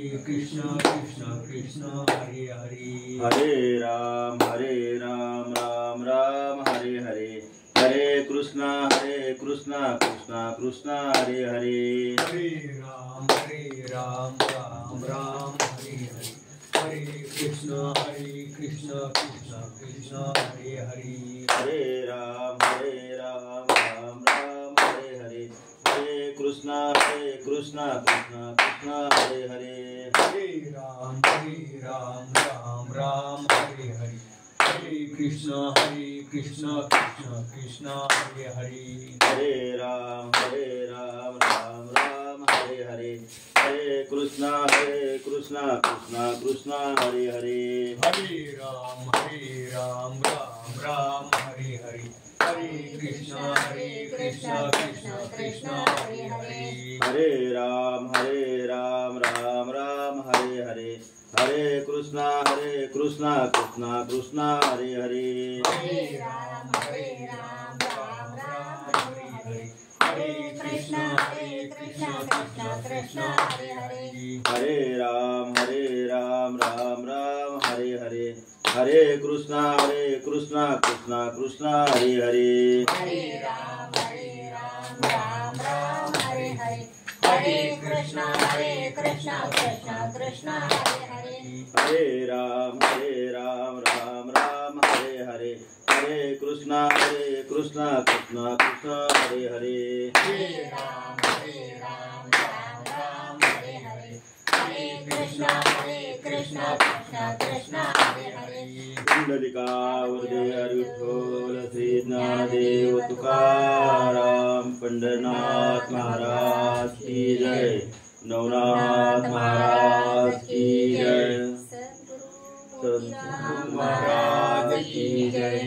कृष्ण कृष्ण कृष्ण हरे हरे। हरे राम राम राम हरे हरे, हरे कृष्णा कृष्णा कृष्णा हरे हरे। हरे राम राम राम हरे हरे, हरे कृष्ण कृष्ण कृष्ण हरे हरे। हरे राम राम हरे हरे, हरे कृष्णा कृष्णा कृष्णा हरे हरे। हरे राम राम हरे हरे, हरे कृष्ण कृष्ण कृष्ण हरे हरे। हरे राम राम हरे हरे, हरे कृष्णा कृष्णा कृष्णा हरे हरे। हरे राम राम हरे हरे, हरे कृष्ण कृष्ण कृष्ण हरे हरे। हरे राम राम हरे हरे, हरे कृष्णा कृष्णा कृष्णा हरे हरे। हरे राम राम हरे हरे, हरे कृष्ण कृष्ण कृष्ण हरे हरे। हरे राम राम हरे हरे, हरे कृष्णा कृष्णा कृष्णा हरे हरे। हरे राम राम हरे हरे, हरे कृष्ण कृष्ण कृष्ण हरे हरे। हरे राम राम हरे हरे, हरे कृष्णा कृष्णा कृष्णा हरे हरे। हरे राम राम हरे हरे, हरे कृष्ण कृष्ण कृष्ण हरे हरे। कुंडलिकावरदे विठ्ठल श्री ज्ञानदेव तुकाराम पंढरनाथ महाराज की जय, नवनाथ महाराज की जय, सद्गुरु महाराज की जय।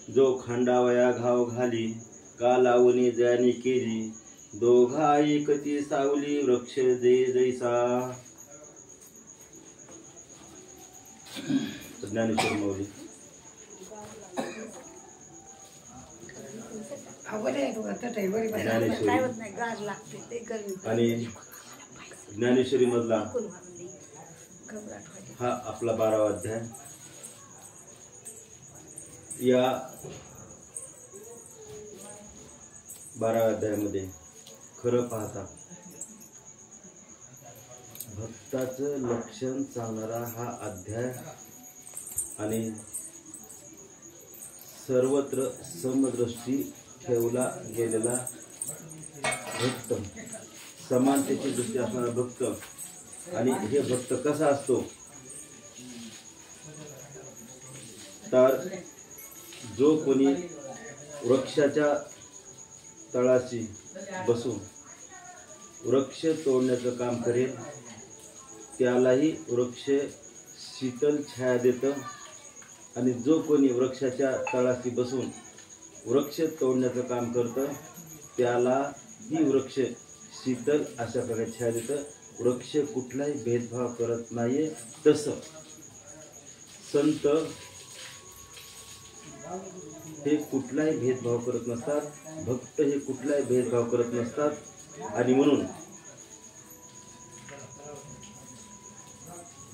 जो खांडावया घाव घाली, का लावणी ज्यानी केली, दोघा एकती सावली वृक्ष जे जैसा। ज्ञानेश्वर माऊली। आणि ज्ञानेश्वरी मधला हा आपला 12वा अध्याय। या 12व्या अध्यायामध्ये खरं पाहता भक्ताचं लक्षण सांगणारा हा अध्याय आणि सर्वत्र समदृष्टी ठेवला गेलेला भक्त, समानतेची दृष्टी असणारा भक्त। आणि हे भक्त कसा असतो तर जो कोणी वृक्षाच्या तळाशी बसून वृक्ष तोडण्याचं काम करेल त्यालाही वृक्ष शीतल छाया देतं, आणि जो कोणी वृक्षाच्या तळाशी बसून वृक्ष तोडण्याचं काम करतं त्याला ही वृक्ष शीतल अशा प्रकारे छाया देतं। वृक्ष कुठलाही भेदभाव करत नाहीये। तसं संत हे कुठलाही भेदभाव करत नसतात, भक्त हे कुठलाही भेदभाव करत नसतात। आणि म्हणून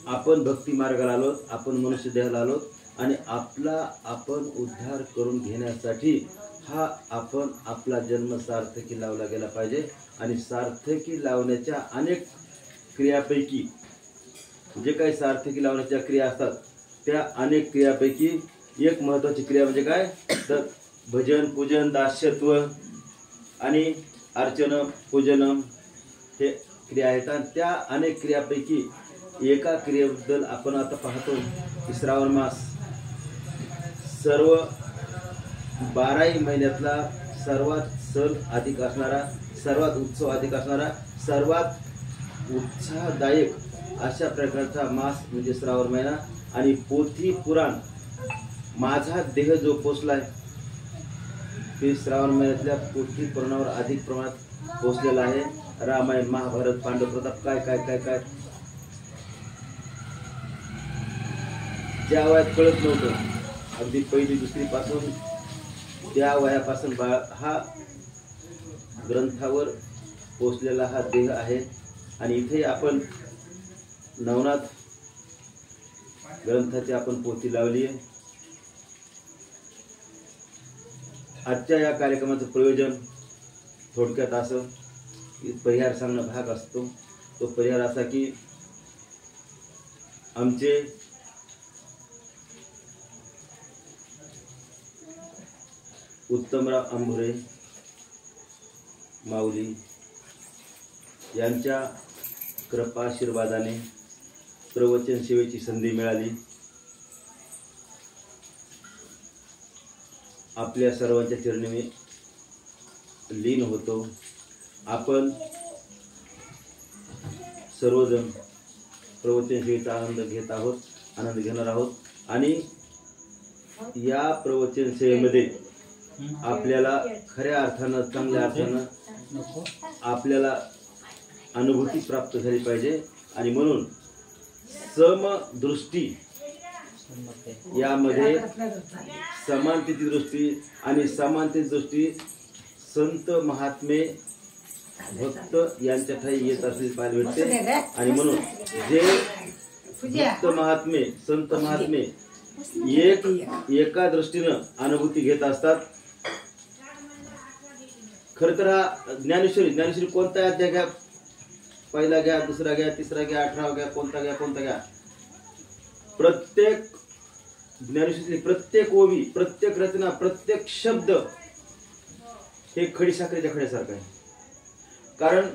आपण भक्ती मार्गाला आलोत, आपण मनुष्य देहाला आलोत, आणि आपण उद्धार करून घेण्यासाठी हा आपण आपला जन्म सार्थकी लावला गेला पाहिजे। आणि सार्थकी लावण्याच्या अनेक क्रियापैकी जे काही सार्थकी लावण्याच्या क्रिया असतात त्या अनेक क्रियापैकी एक महत्वाची क्रिया म्हणजे काय, तर भजन, पूजन, दास्यत्व आणि अर्चन, पूजन हे क्रिया आहेत. आणि त्या अनेक क्रियापैकी एका क्रियेबद्दल आपण आता पाहतो की श्रावण मास सर्व 12 महिन्यातला सर्वात सण अधिक असणारा, सर्वात उत्सव अधिक असणारा, सर्वात उत्साहदायक अशा प्रकारचा मास म्हणजे श्रावण महिना. आणि पोथी पुराण माझा देह जो पोचलाय ते श्रावण महिन्यातल्या पोथी पुराणावर अधिक प्रमाणात पोचलेला आहे. रामायण, महाभारत, पांडव प्रताप, काय काय काय काय ज्या वयात कळत नव्हतं, अगदी पहिली दुसरी पासून त्या वयापासून हा ग्रंथावर पोचलेला हा देह आहे. आणि इथे आपण नवनाथ ग्रंथाची आपण पोथी लावली आहे. आजच्या या कार्यक्रमाचं प्रयोजन थोडक्यात असं की परिहार सांगणं भाग असतो. तो परिहार असा की आमचे उत्तमराव अंभुरे माऊली यांच्या कृपाशीर्वादाने प्रवचन सेवेची संधी मिळाली. आपल्या सर्वांच्या चरणी मी लीन होतो. आपण सर्वजण प्रवचन सेवेचा आनंद घेत आहोत, आनंद घेणार आहोत. आणि या प्रवचन सेवेमध्ये आपल्याला खऱ्या अर्थानं, चांगल्या अर्थानं आपल्याला अनुभूती प्राप्त झाली पाहिजे. आणि म्हणून समदृष्टी यामध्ये समानतेची दृष्टी आणि समानतेची दृष्टी संत महात्मे भक्त यांच्या ठाई येत असलेली पाहायला भेटते. आणि म्हणून जे भक्त महात्मे, संत महात्मे एका दृष्टीनं अनुभूती घेत असतात. खर तर हा ज्ञानेश्वरी कोणता अध्याय घ्या, पहिला घ्या, दुसरा घ्या, तिसरा घ्या, 18 घ्या, कोणता घ्या, प्रत्येक ज्ञानेश्वरीतली प्रत्येक ओवी, प्रत्येक रचना, प्रत्येक शब्द हे खडी साखरेच्या खड्यासारखं आहे. कारण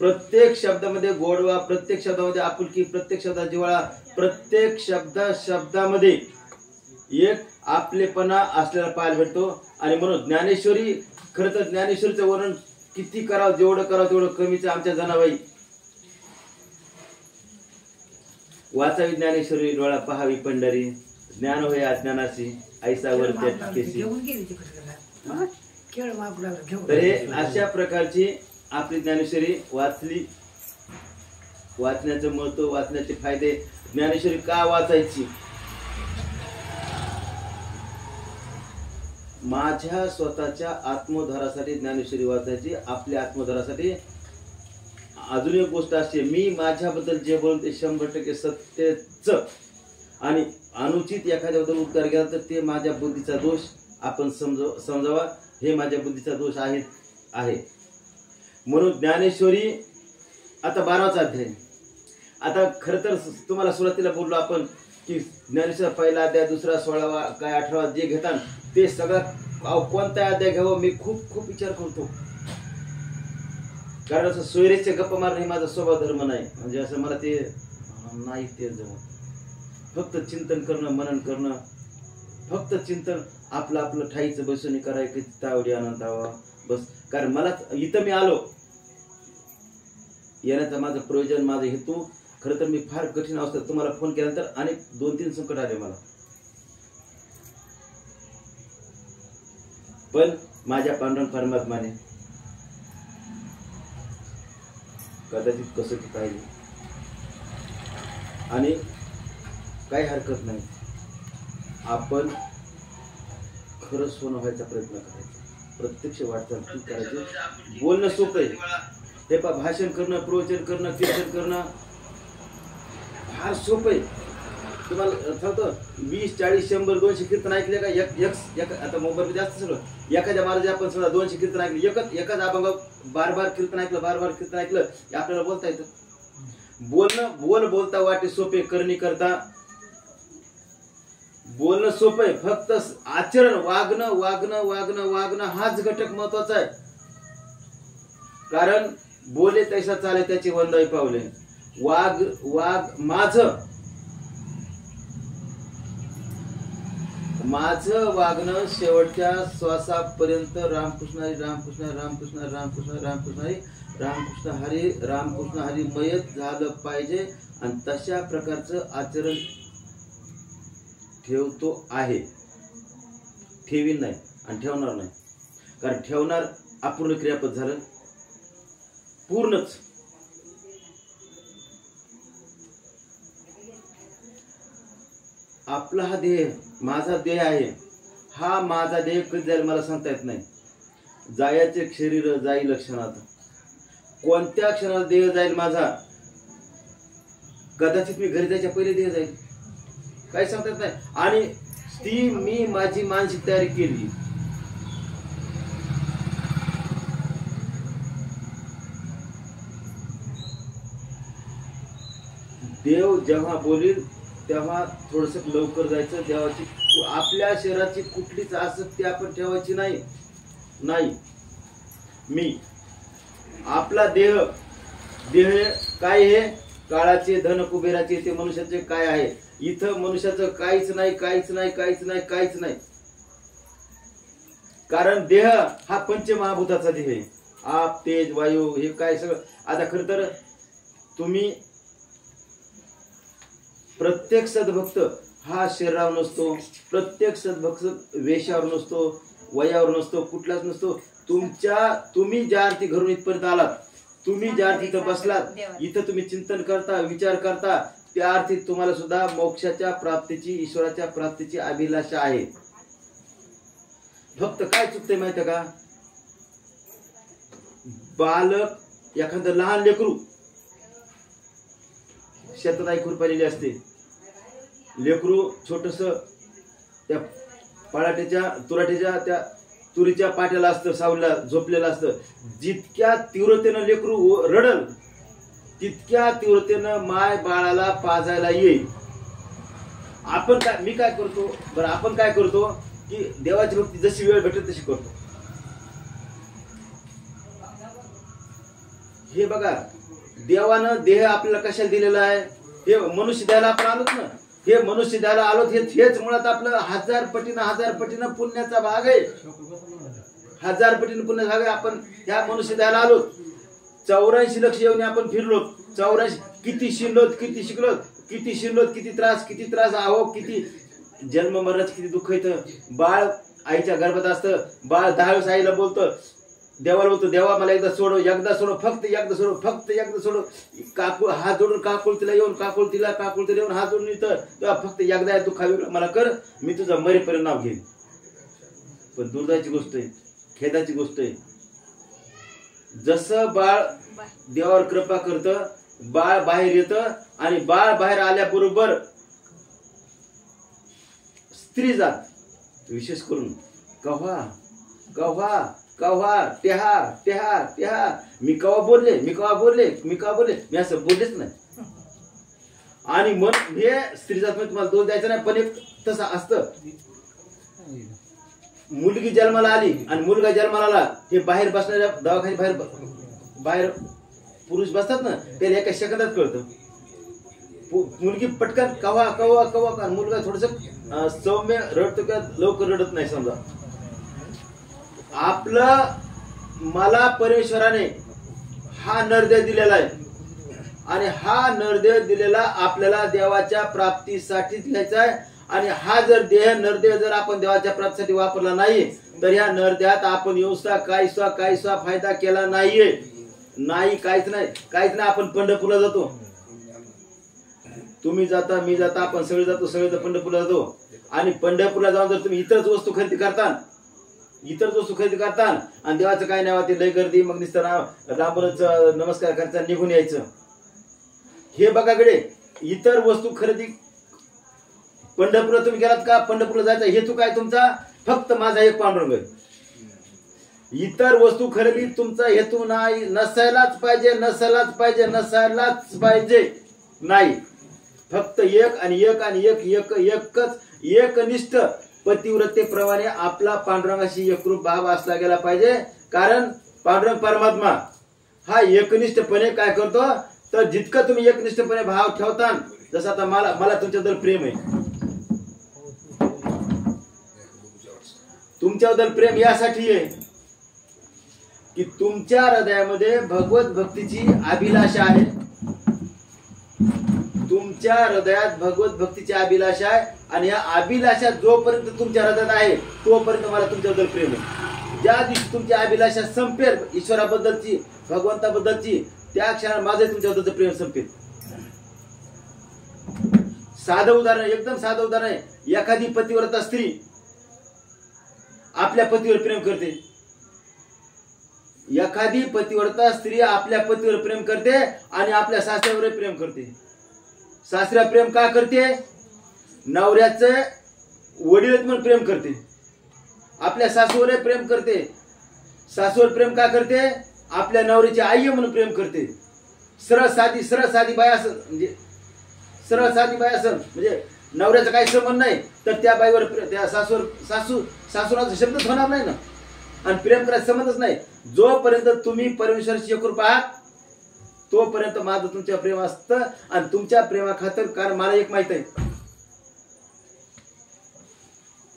प्रत्येक शब्दामध्ये गोडवा, प्रत्येक शब्दामध्ये आपुलकी, प्रत्येक शब्दात जिव्हाळा, प्रत्येक शब्दामध्ये एक आपलेपणा असलेला पाहायला भेटतो. आणि म्हणून ज्ञानेश्वरी, खरं तर ज्ञानेश्वरीचं वर्णन किती करावं, जेवढं करावं तेवढं कमीच. आमच्या जनाबाई वाचावी ज्ञानेश्वरी, डोळा पहावी पंढरी, ज्ञान होय अज्ञानाशी, ऐसावर त्या टिकेशी. तर हे अशा प्रकारची आपली ज्ञानेश्वरी वाचली. वाचण्याचं महत्व, वाचण्याचे फायदे, ज्ञानेश्वरी का वाचायची. माझ्या स्वतःच्या आत्मोद्धारासाठी ज्ञानेश्वरी वाचायची. आपल्या आत्मोद्धारासाठी. अजून एक गोष्ट अशी, मी माझ्याबद्दल जे बोलते 100% सत्यच. आणि अनुचित एखाद्याबद्दल उद्गार केला तर ते माझ्या बुद्धीचा दोष आपण समजावा. हे माझ्या बुद्धीचा दोष आहे. म्हणून ज्ञानेश्वरी आता 12वाचा अध्याय. आता खर तर तुम्हाला सुरुवातीला बोललो आपण की ज्ञानेश्वर पहिला अध्याय, दुसरा, 16वा, काय 18वा जे घेतात ते सगळं कोणता अध्याय घ्यावं मी खूप विचार करतो. कारण असं सोयरेचे गप्पा मारणं हे माझा स्वभाव धर्म नाही. म्हणजे असं मला ते नाही ते जमत. फक्त चिंतन करणं, मनन करणं, फक्त चिंतन, आपलं ठाईचं बसून करायचं, तावडी आनंदावा बस. कारण मला इथं मी आलो येण्याचं माझं प्रयोजन, माझं हेतू. खरं तर मी फार कठीण अवस्थेत तुम्हाला फोन केल्यानंतर अनेक 2-3 संकट आले मला. पण माझ्या पांडुरंग परमात्माने कदाचित कसोटी पाहिली आणि काही हरकत नाही. आपण खरं सोनं व्हायचा प्रयत्न करायचा, प्रत्यक्ष वाटचाल करायची. बोलणं सोपं आहे. हे पा भाषण करणं, प्रवचन करणं, कीर्तन करणं फार सोपं आहे. तुम्हाला सांगतो 20, 40, 100, 200 कीर्तन ऐकले का? एक आता मोबाईल जास्त सगळं. एखाद्या महाराज आपण समजा 200 कीर्तन ऐकले, एकाच अभंग बार कीर्तन ऐकलं, बार कीर्तन ऐकलं, आपल्याला बोलता येतं. बोलता वाटे सोपे, करणी करता बोलणं सोपं आहे, फक्त आचरण वागणं हाच घटक महत्वाचा आहे. कारण बोले तैसा चाले त्याचे वंदाई पावले. माझं वागणं शेवटच्या श्वासापर्यंत रामकृष्ण हरी रामकृष्ण रामकृष्ण रामकृष्ण रामकृष्ण हरी रामकृष्ण हरी मयच झालं पाहिजे. आणि तशा प्रकारचं आचरण ठेवतो आहे, ठेवीन नाही आणि ठेवणार नाही. कारण ठेवणार अपूर्ण क्रियापद झालं, पूर्णच. आपला हा देह माझा देह आहे. हा माझा देह कधी जाईल मला सांगता येत नाही. जायचे शरीर जाईल क्षणात. कोणत्या क्षणात देह जाईल माझा? कदाचित मी घरी जायच्या पहिले देह जाईल, काही सांगता येत नाही. आणि ती मी माझी मानसिक तयारी केली. देव जेव्हा बोलील तेव्हा थोडस लवकर जायचं. देवाची आपल्या शरीराची कुठलीच आसक्ती आपण ठेवायची नाही. मी आपला देह काय आहे? काळाचे, धन, कुबेराचे, ते मनुष्याचे काय आहे? इथं मनुष्याचं काहीच नाही. कारण देह हा पंचमहाभूताचा देह आहे. आप, तेज, वायू हे काय सगळं. आता खर तर तुम्ही प्रत्येक सद्भक्त हा शरीरावर नसतो, प्रत्येक सद्भक्त वेशावर नसतो, वयावर नसतो, कुठलाच नसतो. तुम्ही ज्या अर्थी घरून इथपर्यंत आलात, तुम्ही ज्या अर्थी इथं बसलात, इथं तुम्ही चिंतन करता, विचार करता, त्या अर्थी तुम्हाला सुद्धा मोक्षाच्या प्राप्तीची, ईश्वराच्या प्राप्तीची अभिलाषा आहे. फक्त काय चुकते माहितीये का? बालक, एखादं लहान लेकरू शेतात आई खुरपालेली असते. लेकरू छोटस त्या तुराट्याच्या त्या तुरीच्या पाट्याला असतं, सावलीला झोपलेलं असतं. जितक्या तीव्रतेनं लेकरू रडल तितक्या तीव्रतेनं माय बाळाला पाजायला येईल. मी काय करतो बरं? आपण काय करतो की देवाची भक्ती जशी वेळ भेटेल तशी करतो. हे बघा, देवानं देह आपल्याला कशाला दिलेला आहे? हे मनुष्य द्यायला आपण आलोत ना. हे मनुष्य द्यायला आलोत, हेच मुळात आपलं हजार पटीनं पुण्याचा भाग आहे. 1000 पटीनं पुण्याचा भाग आहे. आपण ह्या मनुष्य द्यायला आलोत. 84 लक्ष येऊन आपण फिरलो. 84 किती शिरलोत, किती शिकलोत, किती त्रास आहो, किती जन्म मरणाचं किती दुःख येतं. बाळ आईच्या गर्भात असतं. बाळ 10 वेळेस आईला बोलतं, देवाला बोलतो, देवा मला एकदा सोडव, फक्त एकदा सोडव. काकू हात जोडून काकुळतीला येऊन हात जोडून येतं, तेव्हा फक्त एकदा दुःखा मला कर, मी तुझा मरेपर्यंत नाव घेईन. पण दुर्दैवाची गोष्ट आहे, खेदाची गोष्ट आहे, जसं बाळ देवावर कृपा करतं, बाळ बाहेर येतं. आणि बाळ बाहेर आल्याबरोबर स्त्री जात विशेष करून कव्हा टेहा मी कवा बोलले मी असं बोललेच नाही. आणि मन हे स्त्री जात तुम्हाला दोष द्यायचा नाही, पण एक तसं असतं. मुलगी जन्माला आली आणि मुलगा जन्माला आला, हे बाहेर बसणाऱ्या दवाखाने बाहेर पुरुष बसतात ना, त्याला एका सेकंदात कळतं. मुलगी पटकन कवा मुलगा थोडस सौम्य रडतो का लवकर रडत नाही. समजा आपलं मला परमेश्वराने हा नरदेह दिलेला आहे आणि हा नरदेह दिलेला आपल्याला देवाच्या प्राप्तीसाठीच घ्यायचा आहे. आणि हा जर नरदेह जर आपण देवाच्या प्राप्तीसाठी वापरला नाही तर ह्या नरदेहात आपण येऊसा काहीसा फायदा केला नाहीये. काहीच नाही. आपण पंढरपूरला जातो, तुम्ही जाता, मी जाता, आपण सगळे जातो पंढरपूरला जातो. आणि पंढरपूरला जाऊन जर तुम्ही इतरच वस्तू खरेदी करता आणि देवाचं काय नाही ते लय गर्दी, मग नुसतं रामच नमस्कार करायचा, निघून यायचं. हे बघा कडे इतर वस्तू खरेदी. पंढरपूरला तुम्ही गेलात का? पंढरपूरला जायचा हेतू काय तुमचा? फक्त माझा एक पांडुरंग, इतर वस्तू खरेदी तुमचा हेतू नाही, नसायलाच पाहिजे, नसायलाच पाहिजे, नसायलाच पाहिजे नाही. फक्त एक आणि एक आणि एकच एकनिष्ठ पतिव्रतेप्रमाणे आपला पांडुरंगाशी एकरूप भाव असला गेला पाहिजे. कारण पांडुरंग परमात्मा हा एकनिष्ठपणे काय करतो, तर जितकं तुम्ही एकनिष्ठपणे भाव ठेवता, जसं आता मला तुमच्याबद्दल प्रेम आहे, तुमच्याबद्दल प्रेम यासाठी आहे की तुमच्या हृदयामध्ये भगवत भक्तीची अभिलाषा आहे. तुमच्या हृदयात भगवत भक्तीची अभिलाषा आहे आणि या अभिलाषा जोपर्यंत तुमच्या हृदयात आहे तोपर्यंत मला तुमच्याबद्दल प्रेम आहे. ज्या दिवशी तुमची अभिलाषा संपेल ईश्वराबद्दलची, भगवंताबद्दलची, त्या क्षणाला माझे तुमच्याबद्दलचं प्रेम संपेल. साधं उदाहरण, एकदम साधं उदाहरण आहे. एखादी पतिव्रता स्त्री आपल्या पतीवर प्रेम करते. एखादी पतिव्रता स्त्री आपल्या पतीवर प्रेम करते आणि आपल्या सासऱ्यावर प्रेम करते. सासऱ्या प्रेम का करते? नवऱ्याचे वडील म्हणून प्रेम करते. आपल्या सासूवर प्रेम करते. सासूवर प्रेम का करते? आपल्या नवऱ्याची आई म्हणून प्रेम करते. सरळ साधी बाई असं, म्हणजे सरळ साधी बाई असं, म्हणजे नवऱ्याचा काही संबंध नाही तर त्या बाईवर, त्या सासूराचा शब्दच होणार नाही ना, आणि प्रेम करायचा संबंधच नाही. जोपर्यंत तुम्ही परमेश्वराची एकरूप आहात तोपर्यंत माझं तुमच्या प्रेम असतं. आणि तुमच्या प्रेमाखातर, कारण मला एक माहित आहे,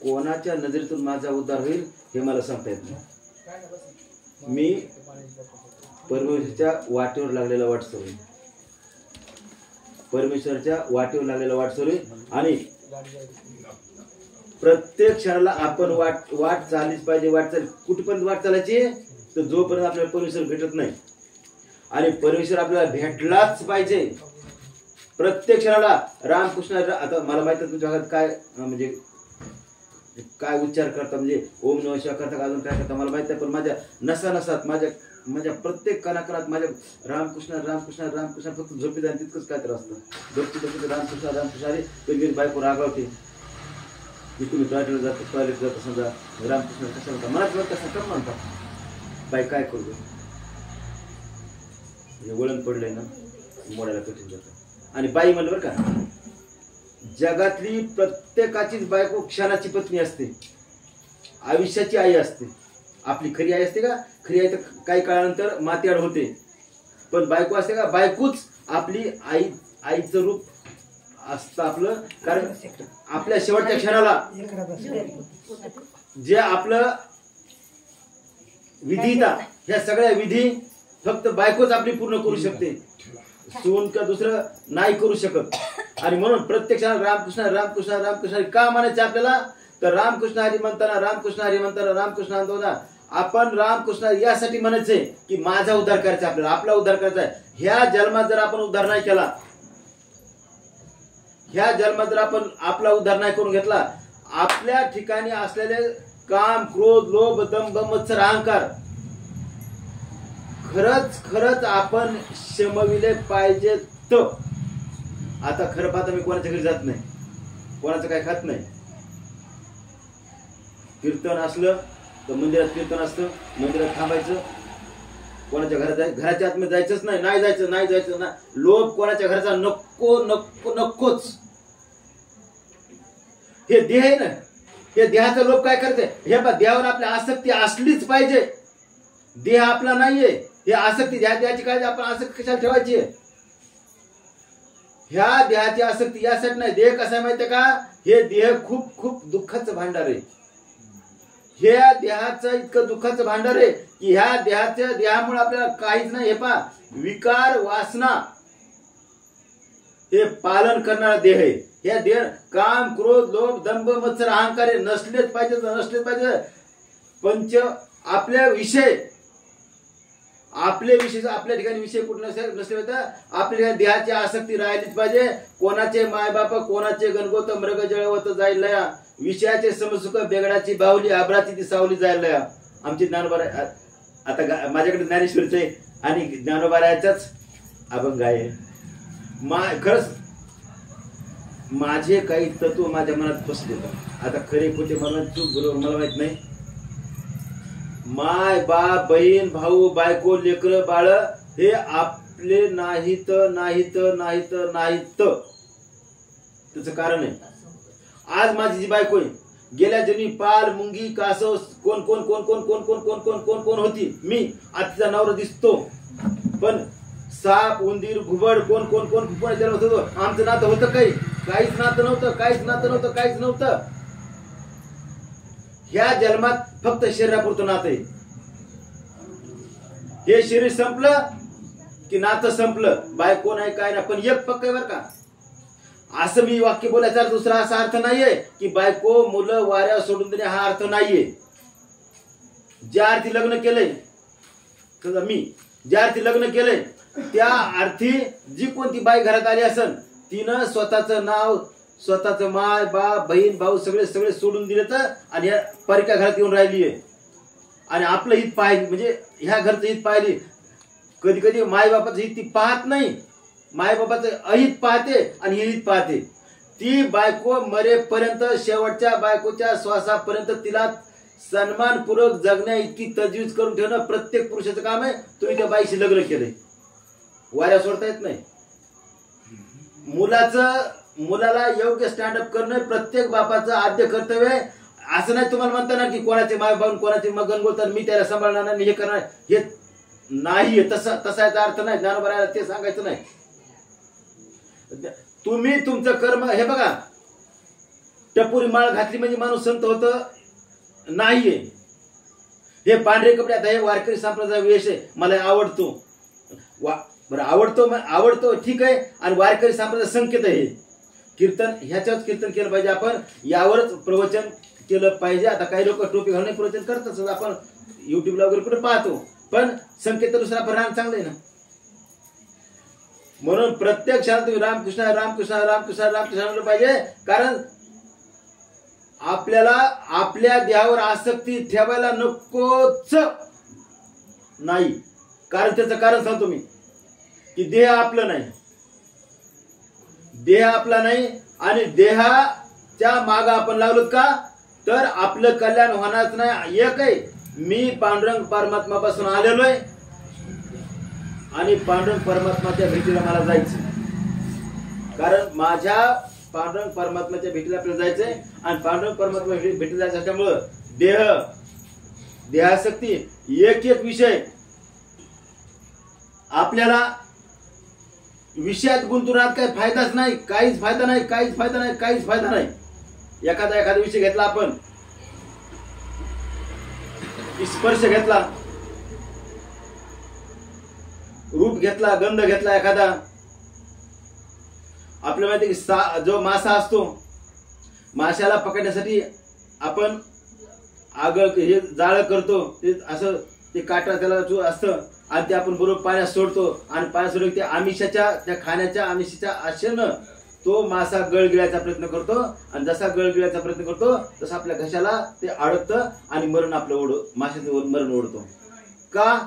कोणाच्या नजरेतून माझा उद्धार होईल हे मला सांगता येत नाही. मी परमेश्वराच्या वाटेवर लागलेला वाटसरू, परमेश्वराच्या वाटेवर लागलेला वाटसरू, आणि प्रत्येक क्षणाला आपण वाट चाललीच पाहिजे. कुठपर्यंत वाट चालायची? तर जोपर्यंत आपल्याला परमेश्वर भेटत नाही. आणि परमेश्वर आपल्याला भेटलाच पाहिजे. प्रत्येक क्षणाला रामकृष्ण, आता मला माहित आहे तुमच्या भागात काय म्हणजे काय उच्चार करता, म्हणजे ओम नमः शिवाय करता, अजून काय करता मला माहित आहे, पण माझ्या नसात माझ्या प्रत्येक कणाकणात माझ्या रामकृष्ण रामकृष्ण रामकृष्ण फक्त झोपी जाईल तितकंच काय तर असतं. झोपती रामकृष्ण रामकृष्ण. अरे कधी बायको रागावते, मी तुम्ही टॉयलेट जाता समजा, रामकृष्ण कशा म्हणता, मलाच कसं कम म्हणता, बाई काय करू, वळण पडलंय ना, मोडायला कठीण जातं. आणि बाई म्हणलं बरं का, जगातली प्रत्येकाचीच बायको क्षणाची पत्नी असते, आयुष्याची आई असते. आपली खरी आई असते का? खरी आई तर काही काळानंतर मातीआड होते, पण बायको असते का? बायकोच आपली आईचं रूप असतं आपलं. कारण आपल्या शेवटच्या क्षणाला जे आपलं विधिता, ह्या सगळ्या विधी फक्त बायकोच आपली पूर्ण करू शकते, सून का दुसरं नाही करू शकत. आणि म्हणून प्रत्येक क्षणाला रामकृष्ण रामकृष्ण रामकृष्ण का म्हणायचं आपल्याला? तर रामकृष्ण हरी म्हणताना, रामकृष्ण हरी म्हणताना, रामकृष्ण म्हणताना आपण रामकृष्ण यासाठी म्हणायचंय की माझा उद्धार करायचा, आपल्याला आपला उद्धार करायचा आहे. ह्या जन्मात जर आपण उद्धार नाही केला, ह्या जन्मात जर आपण आपला उद्धार नाही करून घेतला, आपल्या ठिकाणी असलेले काम, क्रोध, लोभ, दंभ, मत्सर, अहंकार खरंच आपण शमविले पाहिजे. तर आता खरं पाहता मी कोणाच्या घरी जात नाही, कोणाचं काय खात नाही. कीर्तन असलं तर मंदिरात कीर्तन असतं, मंदिरात थांबायचं. कोणाच्या घरात घराच्या आतमध्ये जायचंच नाही, नाही जायचं ना. लोभ कोणाच्या घराचा नकोच. हे देह आहे ना, हे देहाचा लोभ काय करते? हे बा, देहावर आपल्या आसक्ती असलीच पाहिजे. देह आपला नाहीये, हे आसक्ती, देहाची काळजी आपण आसक्ती कशाला ठेवायची? ह्या देहाची आसक्ती यासाठी नाही. देह कसा आहे माहितीये का? हे देह खूप दुःखाचं भांडार आहे. ह्या देहाचं इतकं दुःखाचं भांडार आहे की ह्या देहामुळे आपल्याला काहीच नाही. हे पहा, विकार, वासना हे पालन करणारा देह आहे. हे देह काम, क्रोध, लोभ, दंभ, मत्सर, अहंकार नसलेच पाहिजे. पंच आपल्या विषय आपल्या ठिकाणी विषय कुठे नसले तर आपल्या ठिकाणी देहाची आसक्ती राहिलीच पाहिजे. कोणाचे मायबाप, कोणाचे गणगोत, मृग जळवत जाईल लया, विषयाचे समसुख, बेगडाची बाहुली, आभराची ती सावली जाईल लया. आमची ज्ञानोबा, आता माझ्याकडे ज्ञानेश्वरीचे आणि ज्ञानोबारायाचाच अभंग आहे. खरंच माझे काही तत्व माझ्या मनात बसले. आता खरे खोटे मला चूक बरोबर मला माहित नाही. माय बाप बहीण भाऊ बायको लेकर बाळ हे आपले नाहीत नाहीत नाहीत नाहीत. त्याचं कारण आहे आज माझी जी बायको आहे, गेल्या जन्मी पाल मुंगी कासव कोण कोण कोण कोण कोण कोण कोण कोण कोण कोण होती मी. आज तिचा नवरा दिसतो, पण साप उंदीर घुबड कोण कोण कोण जन्मत होतो. आमचं नातं होतं काही? काहीच नातं नव्हतं, काहीच नातं नव्हतं, काहीच नव्हतं. ह्या जन्मात फक्त शरीरापुरतं नातं आहे. हे शरीर संपलं की नातं संपलं. बायको नाही काय नाही, पण एक पक्क आहे बरं का. असं मी वाक्य बोलायचा दुसरा असा अर्थ नाहीये की बायको मुलं वाऱ्या सोडून देणे हा अर्थ नाहीये. ज्या अर्थी लग्न केलंय, समजा मी ज्या अर्थी लग्न केलंय त्या अर्थी जी कोणती बाई घरात आली असेल तिनं स्वतःचं नाव, स्वतःचं माय बाप बहीण भाऊ सगळे सगळे सोडून दिले तर आणि ह्या परक्या घरात येऊन राहिली आहे. आणि आपलं हित पाहिली म्हणजे ह्या घरचं हित पाहिली. कधी कधी मायबापाचं हित ती पाहत नाही, मायबापाचं अहित पाहते आणि हित पाहते. ती बायको मरेपर्यंत शेवटच्या बायकोच्या श्वासापर्यंत तिला सन्मानपूर्वक जगण्या इतकी तजवीज करून ठेवणं प्रत्येक पुरुषाचं काम आहे. तुम्ही त्या बाईशी लग्न केलंय, वाऱ्या सोडता येत नाही. मुलाला योग्य स्टँडअप करणं प्रत्येक बापाचं आद्य कर्तव्य आहे. असं नाही तुम्हाला म्हणता ना की कोणाचे माय बाप कोणाचे मगन बोलतात मी त्याला सांभाळणार नाही हे करणार, हे नाहीये. तसा याचा अर्थ नाही. ज्ञानोबा ते सांगायचं नाही. तुम्ही तुमचं कर्म हे बघा. टपुरी माळ घातली म्हणजे माणूस संत होत नाहीये. हे पांढरे कपडे आता हे वारकरी संप्रदाय वेश आहे, मला आवडतो. बरं आवडतो ठीक आहे. आणि वारकरी संप्रदाय संकेत आहे. कीर्तन ह्याच्याच कीर्तन केलं पाहिजे आपण, यावरच प्रवचन केलं पाहिजे. आता काही लोक टोपी घालून प्रवचन करतात, आपण युट्यूबला वगैरे कुठे पाहतो, पण संकेतानुसार आपण राहणं चांगलं आहे ना. म्हणून प्रत्येक क्षणात तुम्ही रामकृष्ण रामकृष्ण रामकृष्ण रामकृष्ण म्हणलं पाहिजे. कारण आपल्याला आपल्या देहावर आसक्ती ठेवायला नकोच नाही. कारण त्याचं कारण सांगतो मी की देह आपला नाही, देह आपला नाही. आणि देहाच्या माग आपण लागलो का तर आपलं कल्याण होणारच नाही. एक आहे मी पांडुरंग परमात्मा पासून आलेलो आहे आणि पांडुरंग परमात्माच्या भेटीला मला जायचं. कारण माझ्या पांडुरंग परमात्माच्या भेटीला आपल्याला जायचंय आणि पांडुरंग परमात्मा भेटीला जायचं असल्यामुळं देहासक्ती एक विषय आपल्याला विषयात गुंतून राहत काही फायदाच नाही. काहीच फायदा नाही, काहीच फायदा नाही, काहीच फायदा नाही. एखादा विषय घेतला आपण, स्पर्श घेतला, रूप घेतला, गंध घेतला एखादा. आपल्याला माहिती की जो मासा असतो, माशाला पकडण्यासाठी आपण हे जाळ करतो, ते असं ते काटा त्याला असतं आणि ते आपण बरोबर पाण्यात सोडतो आणि पाण्यात सोडून ते आमिषाच्या त्या खाण्याच्या आमिषाच्या आशेनं तो मासा गळगिळायचा प्रयत्न करतो. आणि जसा गळगिळायचा प्रयत्न करतो तसा आपल्या घशाला ते अडकतं आणि मरण आपलं माशाचं मरण ओढतो. का?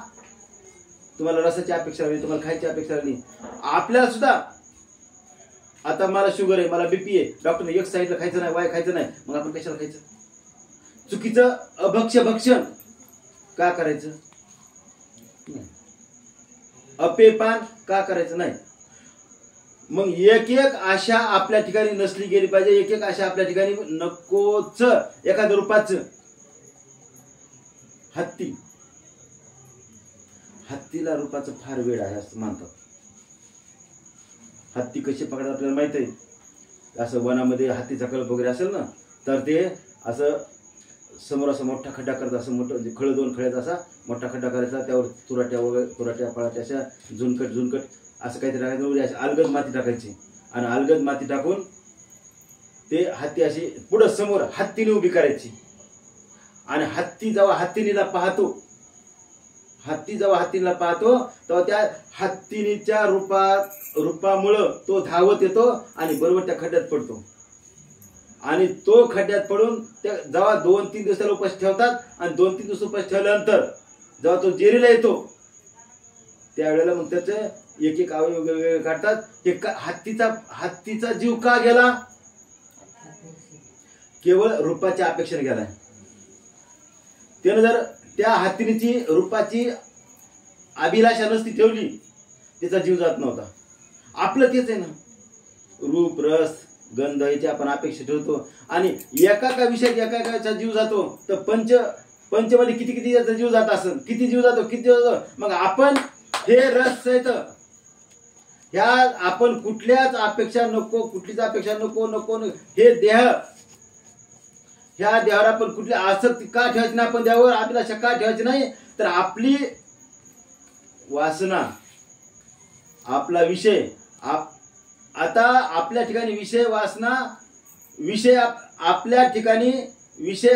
तुम्हाला रसाची अपेक्षा लागली, तुम्हाला खायची अपेक्षा लागली. आपल्याला सुद्धा आता मला शुगर आहे, मला बीपी आहे, डॉक्टरने एक साईडला खायचं नाही, वाय खायचं नाही, मग आपण कशाला खायचं? चुकीचं अभक्ष्य भक्षण का करायचं? अपेपान का करायचं नाही? मग एक आशा आपल्या ठिकाणी नसली गेली पाहिजे. एक आशा आपल्या ठिकाणी नकोच. एखाद्या रूपाचं हत्तीला रूपाचं फार वेळ आहे असं मानतात. हत्ती कशी पकडतात आपल्याला माहित आहे. असं वनामध्ये हत्तीचा कळप वगैरे असेल ना तर ते असं समोर असं मोठा खड्डा करत, असं मोठं खळ, 2 खळ्याचा असा मोठा खड्डा करायचा, त्यावर तुराट्या पळाट्या अशा झुणकट असं काहीतरी टाकायचं, अलगद माती टाकायची आणि अलगद माती टाकून ते हत्ती अशी पुढं समोर हत्तीने उभी करायची. आणि हत्ती जेव्हा हत्तीनीला पाहतो तेव्हा त्या हत्तीनीच्या रूपामुळं तो धावत येतो आणि बरोबर त्या खड्ड्यात पडतो. आणि तो खड्ड्यात पडून त्या जेव्हा 2-3 दिवसाला उपास ठेवतात आणि 2-3 दिवस उपास ठेवल्यानंतर जेव्हा तो जेरीला येतो त्यावेळेला मग त्याचे एक अवयव वेगवेगळे काढतात. हे हत्तीचा जीव का गेला? केवळ रूपाच्या अपेक्षेने गेलाय. त्यानं जर त्या हत्तीची रूपाची अभिलाषा नसती ठेवली त्याचा जीव जात नव्हता. आपलं तेच आहे ना, रूप रस गंध याची आपण अपेक्षा ठेवतो आणि एका विषयात एका जीव जातो. तर पंचमध्ये किती याचा जीव जात असेल, किती जीव जातो. मग आपण हे रस आहेत ह्या आपण कुठल्याच अपेक्षा नको, कुठलीच अपेक्षा नको. हे देह, ह्या देहावर आपण कुठली आसक्ती का ठेवायची नाही, आपण देहावर अभिलाषा का ठेवायची नाही. तर आपली वासना, आपला विषय, आता आपल्या ठिकाणी विषय वासना, विषय आपल्या ठिकाणी विषय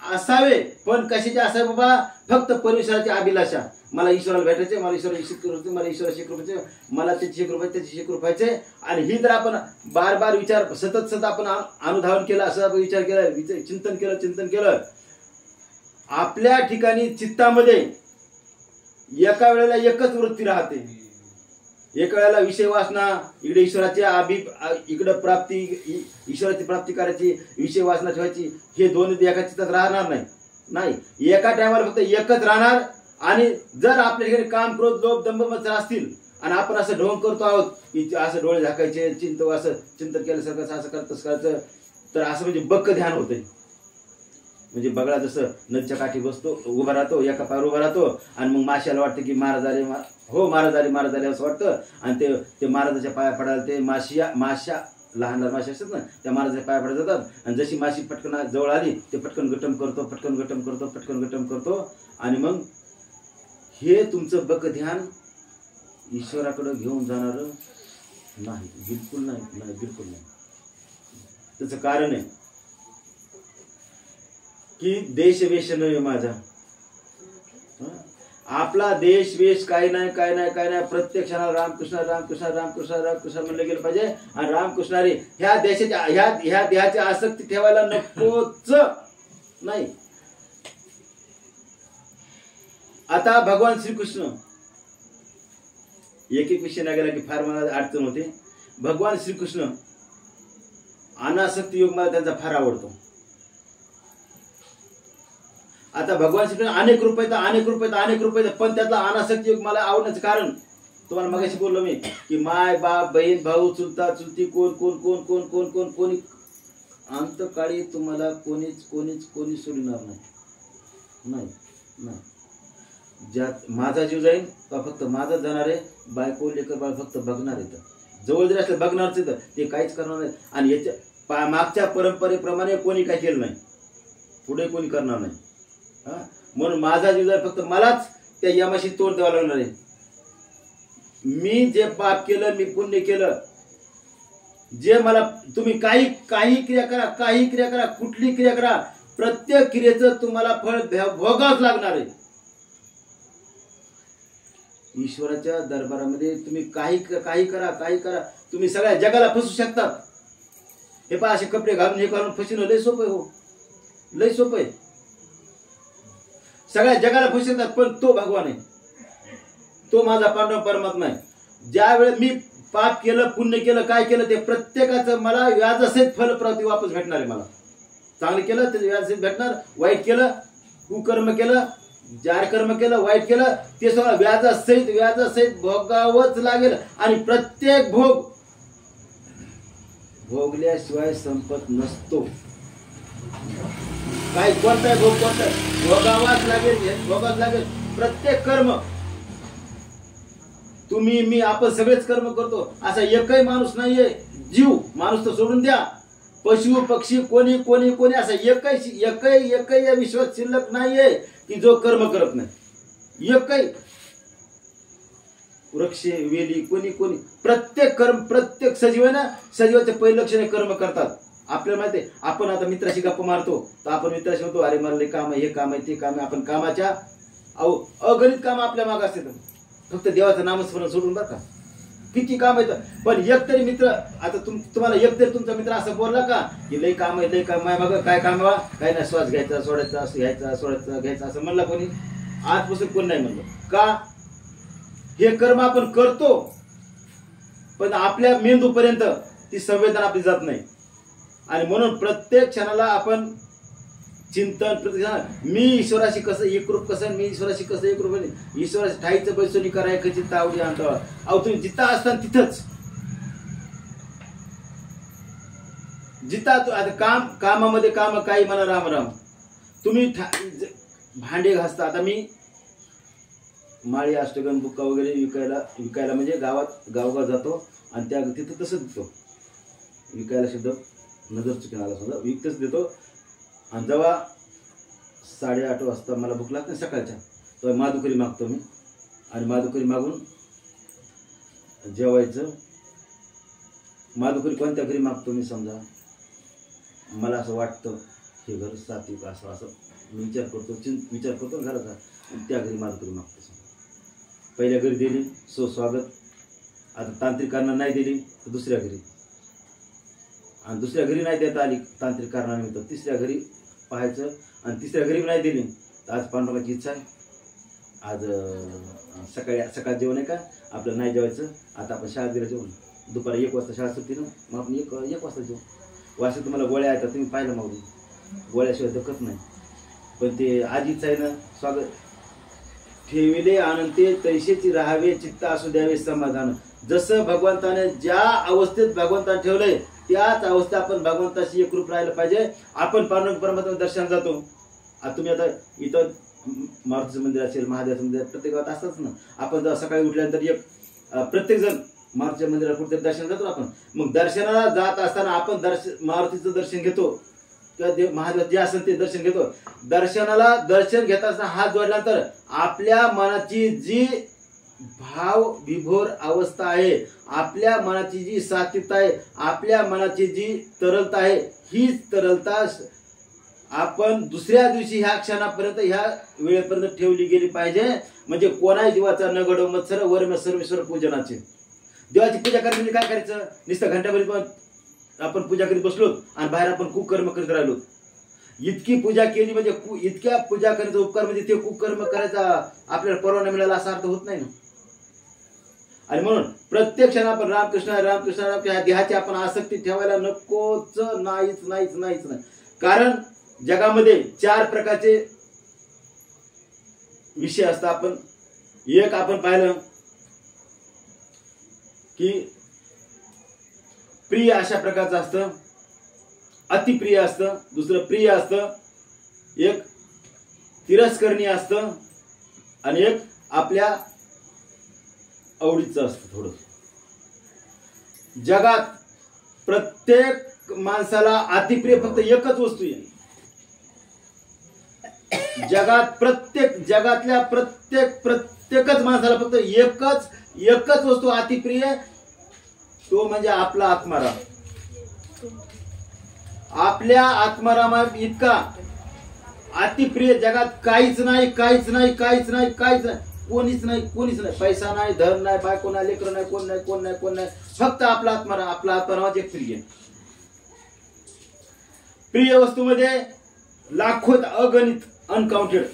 असावे, पण कशाचे असावे बाबा? फक्त परमेश्वराची अभिलाषा. मला ईश्वराला भेटायचे, मला ईश्वराची शिकवायचे, मला ईश्वराची शिकवायचे, मला त्याची शिकवायचे, त्याची शिकवायचे. आणि ही जर आपण बार विचार सतत आपण अनुधावन केलं, असं विचार केला, चिंतन केलं, आपल्या ठिकाणी चित्तामध्ये एका वेळेला एकच वृत्ती राहते. एका वेळेला विषय वासना, इकडे इकडे प्राप्ती, ईश्वराची प्राप्ती करायची, विषय वासना ठेवायची. हे दोन्ही एका चित्तात राहणार नाही. एका टायमाला फक्त एकच राहणार. आणि जर आपल्या ठिकाणी काम, क्रोध, लोभ, दंभ, मत्सर असतील आणि आपण असं ढोंग करतो आहोत की असं डोळे झाकायचे, चिंतन केल्यासारखं असं करत करायचं, तर असं म्हणजे बक्क ध्यान होतंय. म्हणजे बगळा जसं नदीच्या काठी बसतो, उभा राहतो, एका पायावर उभा राहतो आणि मग माशाला वाटतं की महाराज आले असं वाटतं. आणि ते महाराजाच्या पाया पडायला ते माशा लहान मासे असतात ना, त्या महाराजाच्या पाया पडत जातात. आणि जशी माशी पटकन जवळ आली ते पटकन गटम करतो. आणि मग हे तुमचं बक ध्यान ईश्वराकडे घेऊन जाणार नाही, बिलकुल नाही. त्याचं कारण आहे की देश वेश नव्हे माझा. आपला देश वेश काही नाही. प्रत्येक क्षणाला रामकृष्ण म्हणलं गेलं पाहिजे. आणि रामकृष्णारी ह्या देशाच्या ह्या देहाची आसक्ती ठेवायला नकोच नाही. आता भगवान श्रीकृष्ण, एक विषय नाही गेला की फार मला अडचण होते. भगवान श्रीकृष्ण अनासक्ती योग मला त्यांचा फार आवडतो. आता भगवान श्रीकृष्ण अनेक रूप आहेत, पण त्यातला अनासक्ती योग मला आवडण्याचं कारण तुम्हाला मगाशी बोललो मी की माय बाप बहीण भाऊ चुलता चुलती कोणी अंतकाळी तुम्हाला कोणी सोडणार नाही. ज्यात माझा जीव जाईल तो फक्त माझाच जाणार आहे. बायको लेकर बाळ फक्त बघणार येतं, जवळ जरी असलं बघणारच येतं, ते काहीच करणार नाही. आणि याच्या मागच्या परंपरेप्रमाणे कोणी काही केलं नाही, पुढे कोणी करणार नाही. म्हणून माझा जीव जाईल फक्त मलाच त्या यमाशी तोंड द्यावं लागणार आहे. मी जे पाप केलं, मी पुण्य केलं, जे मला तुम्ही काही क्रिया करा, कुठली क्रिया करा, प्रत्येक क्रियेचं तुम्हाला फळ भोगावंच लागणार आहे. ईश्वराच्या दरबारामध्ये तुम्ही काही करा, तुम्ही सगळ्या जगाला फसू शकतात. हे पहा, असे कपडे घालून हे करून फसवणं लय सोपं आहे. सगळ्या जगाला फसू शकतात, पण तो भगवान आहे, तो माझा पांडव परमात्मा आहे. ज्या वेळेस मी पाप केलं, पुण्य केलं, काय केलं, ते प्रत्येकाचं मला व्याजासहित फलप्राप्ती वापस भेटणार आहे. मला चांगलं केलं ते व्याजासहित भेटणार, वाईट केलं, कुकर्म केलं, जार कर्म केलं, वाईट केलं, ते सगळं व्याजासहित भोगावंच लागेल. आणि प्रत्येक भोग भोगल्याशिवाय संपत नसतो. काय कोणताही भोग भोगावाच लागेल. प्रत्येक कर्म तुम्ही मी आपण सगळेच कर्म करतो. असा एकही माणूस नाहीये, जीव माणूस तर सोडून द्या, पशु पक्षी कोणी असा एकही या विश्वात शिल्लक नाहीये की जो कर्म करत नाही. एकही वृक्ष वेली कोणी प्रत्येक सजीव आहे ना, सजीवाचे पहिले लक्षणे कर्म करतात. आपल्याला माहिती आहे, आपण आता मित्राशी गप्पा मारतो तर आपण मित्राशी म्हणतो अरे मला काम आहे, हे काम आहे, ते काम आहे. आपण कामाच्या अगणित काम आपल्या मागे असते, फक्त देवाचं नामस्मरण सोडून बरं का, किती काम येतं. पण एकतरी मित्र, आता तुम्हाला एकतरी तुमचा मित्र असं बोलला का की लय काम आहे मग काय काम आहे, काय नाही, श्वास घ्यायचा सोडायचा, असं घ्यायचा सोडायचा घ्यायचा असं म्हणला कोणी? आजपासून कोण नाही म्हणलं. का? हे कर्म आपण करतो पण आपल्या मेंदूपर्यंत ती संवेदना आपली जात नाही. आणि म्हणून प्रत्येक क्षणाला आपण चिंतन प्रत्येक मी ईश्वराशी कसं एकरूप कसं मी ईश्वराशी कसं एकरूप ईश्वराशी ठाईचं बैसोनी कराय कशी तावडी आणतो. अहो तुम्ही जिथं असताना तिथंच जिथं आता कामामध्ये काम काही म्हणा राम राम. तुम्ही भांडे घासता. आता मी माळी अष्टगण बुक्का वगैरे विकायला म्हणजे गावगाव जातो आणि त्या तिथं तसंच देतो. विकायला शब्द नजर चुकीन आला समजा विकतच देतो. आणि जेव्हा 8:30 वाजता मला भूक लागते सकाळच्या तेव्हा माधुकरी मागतो मी आणि माधुकरी मागून जेवायचं. माधुकरी कोणत्या घरी मागतो मी समजा मला असं वाटतं हे घर सात्विक असं मी विचार करतो घराचा आणि त्या घरी माधुकरी मागतो. पहिल्या घरी दिली स्वागत. आता तांत्रिक कारणाने नाही दिली तर दुसऱ्या घरी आणि दुसऱ्या घरी नाही देता आली तांत्रिक कारणानिमित्त तिसऱ्या घरी पाहायचं आणि तिसऱ्या घरी नाही दिली तर आज पांडुरंगाची इच्छा आहे आज सकाळ जेवण आहे का आपल्याला नाही जेवायचं. आता आपण शाळेत गेलं जेवण दुपारी 1 वाजता शाळा सुटते ना मग आपण एक वाजता जेवण. वाजता तुम्हाला गोळ्या येतात तुम्ही पाहिलं मग गोळ्याशिवाय दखत नाही. पण ते आजीच आहे ना स्वागत ठेविले आनंदे तैसेची राहावे चित्त असू द्यावे समाधान. जसं भगवंताने ज्या अवस्थेत भगवंताने ठेवलंय त्याच अवस्थेत आपण भगवंताशी एकरूप राहिलं पाहिजे. आपण पांडुरंग परमात्मा दर्शन जातो. आता तुम्ही आता इथं मारुतीचं मंदिर असेल महादेवाचं मंदिर प्रत्येक गावात असताच ना. आपण जेव्हा सकाळी उठल्यानंतर प्रत्येक जण मारुतीच्या मंदिरात कुठे दर्शन जातो आपण. मग दर्शनाला जात असताना आपण मारुतीचं दर्शन घेतो किंवा महादेव जे असेल ते दर्शन घेतो. दर्शन घेत असताना हात जोडल्यानंतर आपल्या मनाची जी भाव विभोर अवस्था आहे आपल्या मनाची जी सात्विकता आहे आपल्या मनाची जी तरलता आहे हीच तरलता आपण दुसऱ्या दिवशी ह्या क्षणापर्यंत ह्या वेळेपर्यंत ठेवली गेली पाहिजे. म्हणजे कोणाही जीवाचा न घडो मत्सर वर्म सर्वेश्वर पूजनाचे. देवाची पूजा करायची म्हणजे काय करायचं नुसतं घंटाभरी आपण पूजा करीत बसलो आणि बाहेर आपण कुकर्म करीत राहिलो. इतकी पूजा केली म्हणजे इतक्या पूजा करायचा उपकार म्हणजे ते कुकर्म करायचा आपल्याला परवाना मिळाला असा अर्थ होत नाही ना. आणि म्हणून प्रत्येक क्षण आपण रामकृष्ण रामकृष्ण ह्या देहाची आपण आसक्ती ठेवायला नकोच नाहीच. कारण जगामध्ये 4 प्रकारचे विषय असतात. आपण पाहिलं की प्रिय अशा प्रकारचं असतं अतिप्रिय असतं दुसरं प्रिय असतं एक तिरस्करणीय असतं आणि एक आपल्या आवडीचं असतं. थोडं जगात प्रत्येक माणसाला अतिप्रिय फक्त एकच वस्तू आहे. जगातल्या प्रत्येकच माणसाला फक्त एकच वस्तू अतिप्रिय तो म्हणजे आपला आत्माराम. आपल्या आत्मारामा इतका अतिप्रिय जगात काहीच नाही. कोणीच नाही. पैसा नाही धन नाही बायको नाही लेकर नाही कोण नाही फक्त आपला आत्माराम एक प्रिय वस्तूमध्ये लाखोत अगणित अनकाउंटेड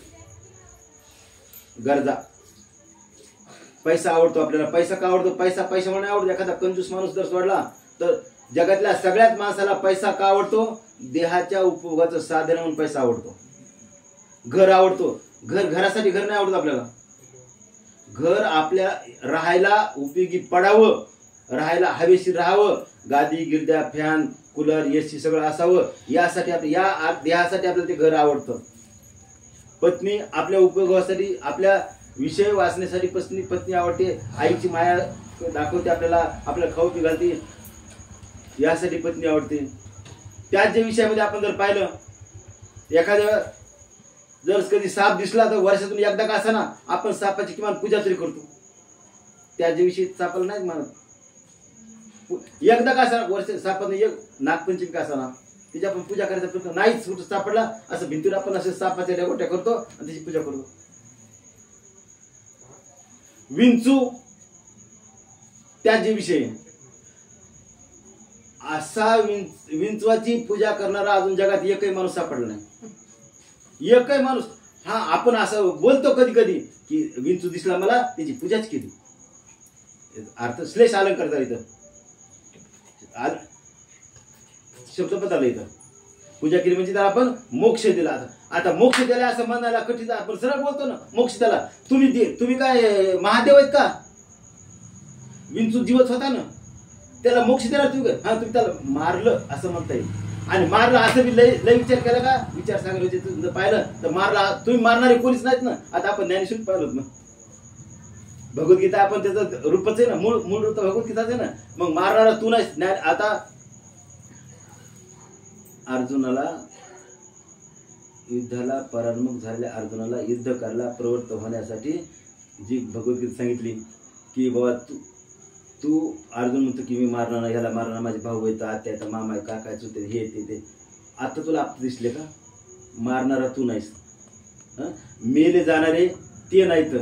गरजा. पैसा आवडतो आपल्याला. पैसा का आवडतो पैसा म्हणून आवडतो. एखादा कंजूस माणूस जर सोडला तर जगातल्या सगळ्याच माणसाला पैसा का आवडतो देहाच्या उपभोगाचं साधन म्हणून पैसा आवडतो. घर आवडतो. घरासाठी घर नाही आवडत आपल्याला. घर आपल्या राहायला उपयोगी पडावं राहायला हवेशीर राहावं गादी गिरद्या फॅन कूलर एसी सगळं असावं यासाठी या देहासाठी आपल्याला ते घर आवडतं. पत्नी आपल्या उपयोगासाठी आपल्या विषय वाचण्यासाठी पत्नी आवडते. आईची माया दाखवते आपल्याला खाऊ पी घालते यासाठी पत्नी आवडते. त्याच जे विषयामध्ये आपण जर पाहिलं एखाद्या जर कधी साप दिसला तर वर्षातून एकदा का असा ना आपण सापाची किमान पूजा तरी करतो. त्याच विषयी सापाला नाही म्हणत. एकदा का असा वर्ष सापाने एक नागपंचमी का असा ना तिची आपण पूजा करायचा प्रयत्न नाहीच. कुठं सापडला असं भिंतीवर आपण असे सापाच्या डेगोट्या करतो आणि त्याची पूजा करतो. विंचू त्याच विषय असा विंचवाची पूजा करणारा अजून जगात एकही माणूस सापडला नाही. एकही माणूस. हा आपण असं बोलतो कधी कधी की विंचू दिसला मला त्याची पूजाच केली. अर्थ श्लेष अलंकार इथं शब्द पदाला इथं पूजा केली म्हणजे त्याला आपण मोक्ष दिला. आता मोक्ष दिला असं म्हणायला कठीण, आपण सरळ बोलतो ना मोक्ष त्याला. तुम्ही काय महादेव आहेत का? विंचू जीवच होता ना, त्याला मोक्ष देणार तुम्ही? हा, तुम्ही त्याला मारलं असं म्हणता येईल. आणि मारलं असं बी लय विचार केला का? विचार सांगायला पाहिलं तर मारला तुम्ही मारणारे कोणीच नाहीत ना. आता आपण ज्ञानेश्वर पाहिलं ना, भगवद्गीता आपण त्याचं रूपच आहे ना, मूळ रूप भगवद्गीताच आहे ना. मग मारणारा तू नाही. आता अर्जुनाला युद्धाला परान्मुख झालेल्या अर्जुनाला युद्ध करायला प्रवृत्त होण्यासाठी जी भगवद्गीता सांगितली की बाबा तू अर्जुन म्हणतो की मी मारणार नाही, ह्याला मारणार, माझे भाऊ येतं, आत्या येतं, मामा आहे, काका चुलते, हे ते. आता तुला आप दिसले का? मारणारा तू नाहीस, मेले जाणारे ते नाहीत.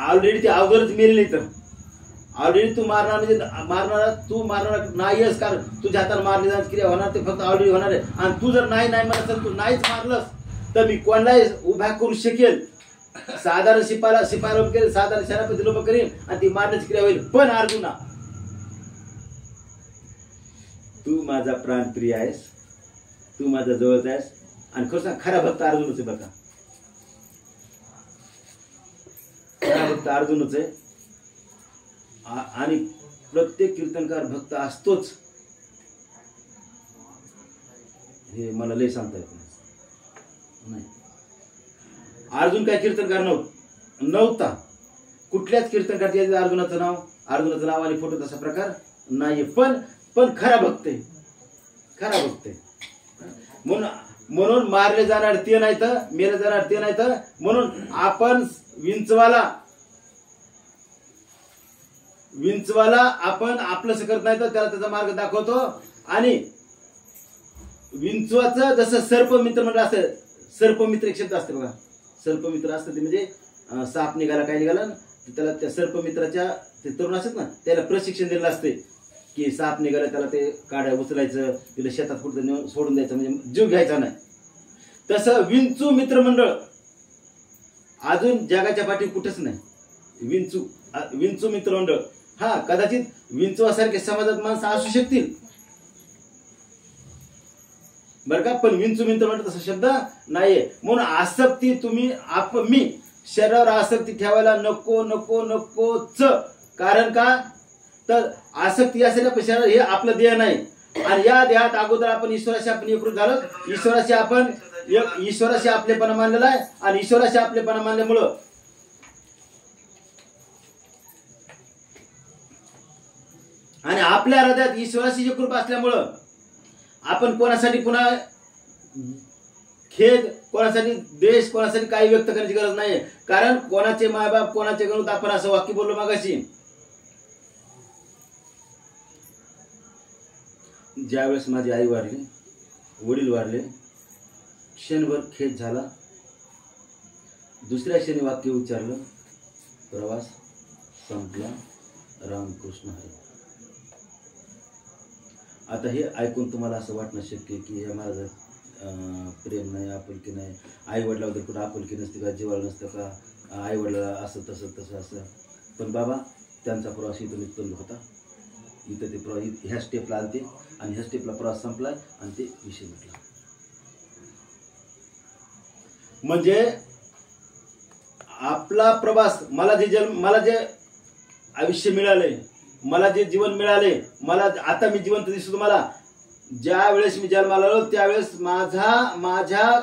ऑलरेडी ते अगोदरच मेले नाहीत. ऑलरेडी तू मारणार म्हणजे मारणारा नाहीस, कारण तुझ्या हाताला मारली जाण्याची क्रिया होणार, ते फक्त ऑलरेडी होणार आहे. आणि तू जर नाही म्हणत तू नाहीच मारलंस तर मी कोणालाही उभा करू शकेल. साधारण शिपायाला उभं करेल, साधारण सेनापतीला उभं करेल आणि ती मारण्याची क्रिया होईल. पण अर्जुना, तू माझा प्राणप्रिय आहेस, तू माझा जवळच आहेस. आणि खरं सांग, खरा भक्त अर्जुनच आहे बघा, खरा भक्त अर्जुनच आहे. आणि प्रत्येक कीर्तनकार भक्त असतोच, हे मला लय सांगता येत नाही. अर्जुन काय कीर्तनकार नव्हता. कुठल्याच कीर्तनकार अर्जुनाचं नाव आणि फोटो तसा प्रकार नाहीये. पण खरा भक्त आहे, खरा भक्त आहे. म्हणून मारले जाणार ते नाही तर, मेले जाणार ते नाही तर. म्हणून आपण विंचवाला आपण आपलंच करत नाही तर त्याला त्याचा मार्ग दाखवतो. आणि विंचवाचं जसं सर्पमित्र म्हणलं असतं, सर्पमित्र एक शब्द असते बघा, सर्पमित्र असतं ते म्हणजे साप निघाला काय निघाला त्याला त्या सर्पमित्राच्या ते तरुण असतात ना, त्याला प्रशिक्षण दिलेलं असते की साप निघाला त्याला ते काढा उचलायचं, तिला शेतात कुठं नेऊन सोडून द्यायचं, म्हणजे जीव घ्यायचा नाही. तसं विंचू मित्रमंडळ अजून जगाच्या पाठी कुठंच नाही. विंचू मित्रमंडळ, हा कदाचित विंचवासारखे समाजात माणसं असू शकतील बरं का, पण विंचू मित्रमंडळ तसा शब्द नाहीये. म्हणून आसक्ती मी शरीरावर आसक्ती ठेवायला नकोच. कारण का तर आसक्ती यासाठी शरीर हे आपलं देह नाही. आणि या देहात अगोदर आपण ईश्वराशी आपण एकरूप झालो, ईश्वराशी आपलेपणा मानलेला आहे. आणि ईश्वराशी आपलेपणा मानल्यामुळं आणि आपल्या हृदयात ईश्वराशी जे कृपा असल्यामुळं आपण कोणासाठी पुन्हा खेद, कोणासाठी द्वेष, कोणासाठी काही व्यक्त करण्याची गरज नाही. कारण कोणाचे मायबाप, कोणाचे गणूत, आपण असं वाक्य बोललो मागाशी, ज्यावेळेस माझी आई वारली, वडील वारले, क्षणभर खेद झाला. दुसऱ्या क्षणी वाक्य उच्चारलं, प्रवास संपला, रामकृष्ण हरी. आता हे ऐकून तुम्हाला असं वाटणं शक्य की हे माझं प्रेम नाही, आपुलकी नाही, आई वडिलाबद्दल कुठं आपुलकी नसते का, जिव्हाळा नसतं का, आई वडिला असं तसं असं. पण बाबा त्यांचा प्रवास इथून इथून होता, इथं ते प्रवास ह्या स्टेपला आलते आणि ह्या स्टेपला प्रवास संपला आणि ते विषय म्हटला. म्हणजे आपला प्रवास, मला जे आयुष्य मिळालंय, मला जे जीवन मिळाले, मला आता मी जिवंत दिसतो तुम्हाला, ज्या वेळेस मी जन्माला आलो त्यावेळेस माझ्या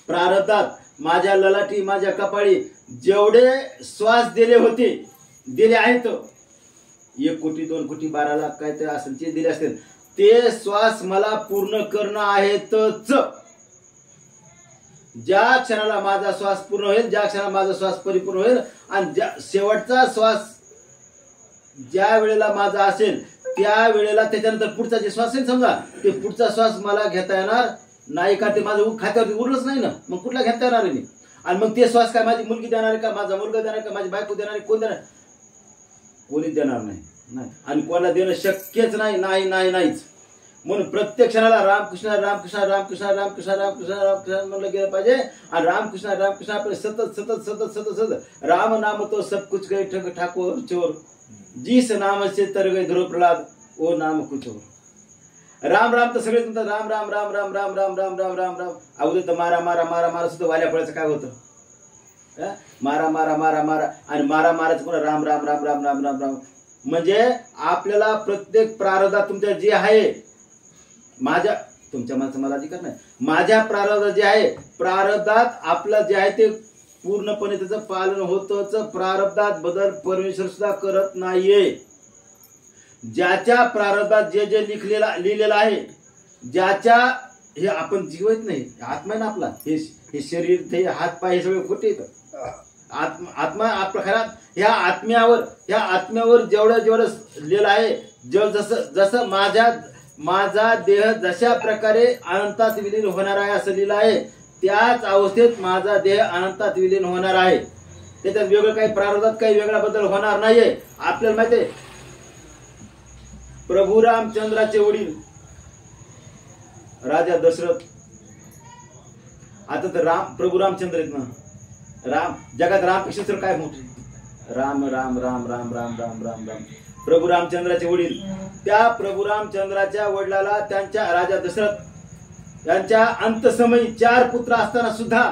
प्रारब्धात, माझ्या ललाटी, माझ्या कपाळी जेवढे श्वास दिले आहेत, 1 कोटी 2 कोटी 12 लाख काय ते असेल ते दिले असतील, ते श्वास मला पूर्ण करणं आहेतच. ज्या क्षणाला माझा श्वास पूर्ण होईल, ज्या क्षणाला माझा श्वास परिपूर्ण होईल आणि शेवटचा श्वास ज्या वेळेला माझा असेल त्या वेळेला त्याच्यानंतर पुढचा जे श्वास आहे समजा, ते पुढचा श्वास मला घेता येणार नाही का, ते माझं खात्यावरती उरलंच नाही ना, मग कुठला घेता येणार आहे मी. आणि मग ते श्वास काय माझी मुलगी देणार आहे का, माझा मुलगा देणार का, माझी बायको देणार आहे, कोण देणार? कोणीच देणार नाही. आणि कोणाला देणं शक्यच नाहीच. म्हणून प्रत्येक क्षणाला रामकृष्ण रामकृष्ण रामकृष्ण रामकृष्ण रामकृष्ण रामकृष्ण म्हणलं गेलं पाहिजे. आणि रामकृष्ण रामकृष्ण आपण सतत राम नाम तो सब कुछ गए ठग ठाकुर चोर, जिस नाम से तर गए ध्रुव प्रहलाद, ओ नाम कुछ और. राम राम तर सगळेच म्हणतात राम राम राम राम राम राम राम राम राम राम. अगोदर तर मारा मारा मारा मारा सुद्धा वाल्या फळाचं काय होतं, मारा मारा मारा मारा आणि मारा मारायचं पुन्हा राम राम राम राम राम राम राम. म्हणजे आपल्याला प्रत्येक प्रारब्धात तुमच्या जे आहे, माझ्या तुमच्या माणसं मला अधिकार नाही, माझ्या प्रारब्धात जे आहे, प्रारब्धात आपलं जे आहे ते पूर्णपणे त्याचं पालन होतच. प्रारब्धात बदल परमेश्वर सुद्धा करत नाहीये. ज्याच्या प्रारब्धात जे जे लिहिलेलं आहे, ज्याच्या हे आपण जीवत नाही, आत्मा आहे ना आपला, हे शरीर, हे हात पाय, हे सगळे खोटे येतं. आत्मा आपल्या खऱ्यात ह्या आत्म्यावर जेवढं जेवढं लिहिलं आहे, जसं माझा देह जशा प्रकारे अनंतात विलीन होणार आहे असं लिहिलं आहे, त्याच अवस्थेत माझा देह अनंतात विलीन होणार आहे. त्याच्यात वेगळं काही प्रारब्धात काही वेगळा बदल होणार नाहीये. आपल्याला माहिती आहे, प्रभू रामचंद्राचे वडील राजा दशरथ, आता तर प्रभू रामचंद्र आहेत ना, जगात रामपेक्षा काय मोठे, राम राम राम राम राम राम राम राम. प्रभू रामचंद्राचे वडील, त्या प्रभू रामचंद्राच्या वडिलाला त्यांच्या राजा दशरथ यांच्या अंतसमयी 4 पुत्र असताना सुद्धा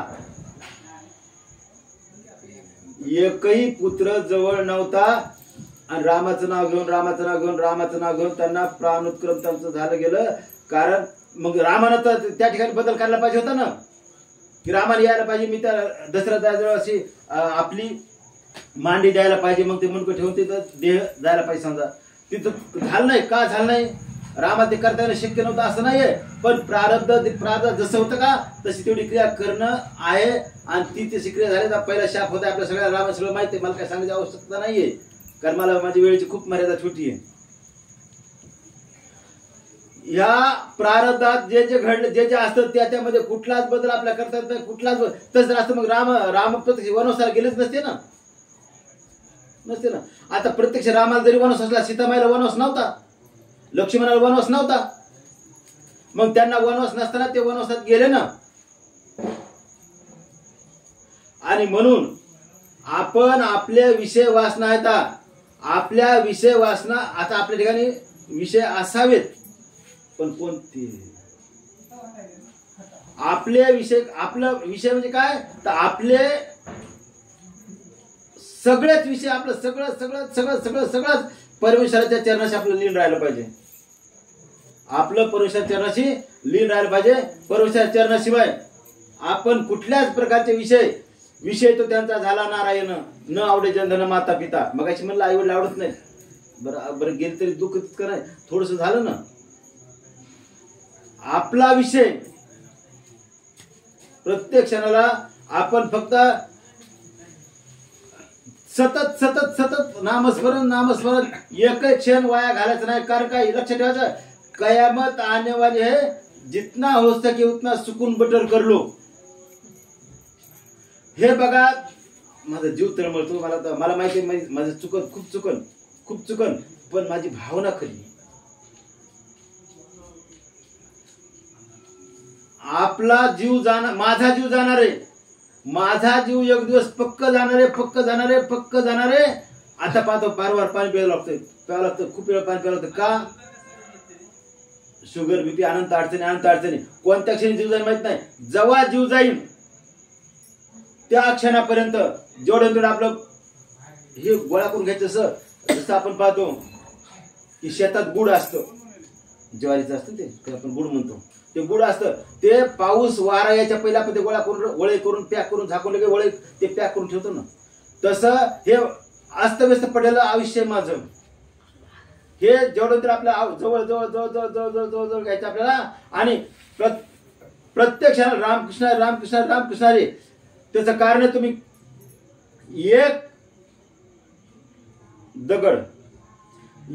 एकही पुत्र जवळ नव्हता. आणि रामाचं नाव घेऊन त्यांना प्राणोत्क्रम त्यांचं झालं गेलं. कारण मग रामानं तर त्या ठिकाणी बदल करायला पाहिजे होता ना, की रामाने यायला पाहिजे, मी त्या दशरथाजवळ अशी आपली मांडी द्यायला पाहिजे, मग ते मुंडकं ठेवून तिथं देह जायला पाहिजे. समजा तिथं झालं नाही, का झालं नाही, रामात ते करता येणं शक्य नव्हतं असं नाहीये, पण प्रारब्ध जसं होतं का तशी तेवढी क्रिया करणं आहे. आणि ती तशी क्रिया झाली तर पहिला शाप होता आपल्या सगळ्या. राम सगळं माहिती आहे, मला काय सांगायची आवश्यकता नाहीये, कारण मला माझी वेळेची खूप मर्यादा छोटी आहे. या प्रारब्धात जे जे घडलं, जे जे असतं त्याच्यामध्ये कुठलाच बदल आपल्या करता येत नाही, कुठलाच तसं असतं. मग राम प्रत्यक्ष वनवासाला गेलेच नसते ना. आता प्रत्यक्ष रामाला जरी वनवास असला, सीतामाईला वनवास नव्हता, लक्ष्मणाला वनवास नव्हता, मग त्यांना वनवास नसताना ते वनवासात गेले ना. आणि म्हणून आपण आपले विषय वासना आहेत, आपल्या विषय वासना आता आपल्या ठिकाणी विषय असावेत, पण कोणते आपले विषय, आपलं विषय म्हणजे काय तर आपले सगळेच विषय, आपलं सगळं सगळं सगळं सगळं सगळंच परमेश्वराच्या चरणाशी आपलं लीन राहिलं पाहिजे. आपलं परमेश्वराच्या चरणाशी लीन राहिलं पाहिजे. परमेश्वराच्या चरणाशिवाय आपण कुठल्याच प्रकारचे विषय तो त्यांचा झाला नारायण न आवडे जनधन माता पिता. मग अशी म्हणलं आई वडील आवडत नाही, बरं गेले तरी दुःख तितकं नाही, थोडस झालं ना. आपला विषय प्रत्येक क्षणाला आपण फक्त सतत सतत सतत नामस्मरण एकही क्षण वाया घालायचं नाही. कारण काय लक्षात ठेवायचं, कयामत आने वाली है, जितना हो सके उतना सुकून बटर कर लो. हे बघा, माझा जीव तळमळतो, मला माहिती आहे माझं खूप चुकन, पण माझी भावना खरी. आपला जीव जाणार, माझा जीव जाणार आहे, माझा जीव एक दिवस पक्क जाणार आहे. आता पाहतो बार पाणी प्यावं लागतं, खूप वेळ पाणी प्यावं लागतं. का? शुगर, बीपी, अनंत अडचणी. कोणत्या क्षणी जीव जाईल माहित नाही. जेव्हा जीव जाईल त्या क्षणापर्यंत जेवढं आपलं हे गोळा करून घ्यायचं. जसं आपण पाहतो की शेतात गुड असतं, ज्वारीचं असतं ते आपण गुड म्हणतो, ते गुड असतं, ते पाऊस वारा याच्या पहिला आपण ते गोळा करून वळे करून पॅक करून झाकून लगे वळे ते पॅक करून ठेवतो ना. तसं हे अस्तव्यस्त पडलेलं आयुष्य माझं, हे जेवढं तर आपल्या जवळ जवळ जवळ जवळ जवळ जवळ जवळ जवळ घ्यायचं आपल्याला. आणि प्रत्येक रामकृष्ण रे. त्याचं कारण तुम्ही एक दगड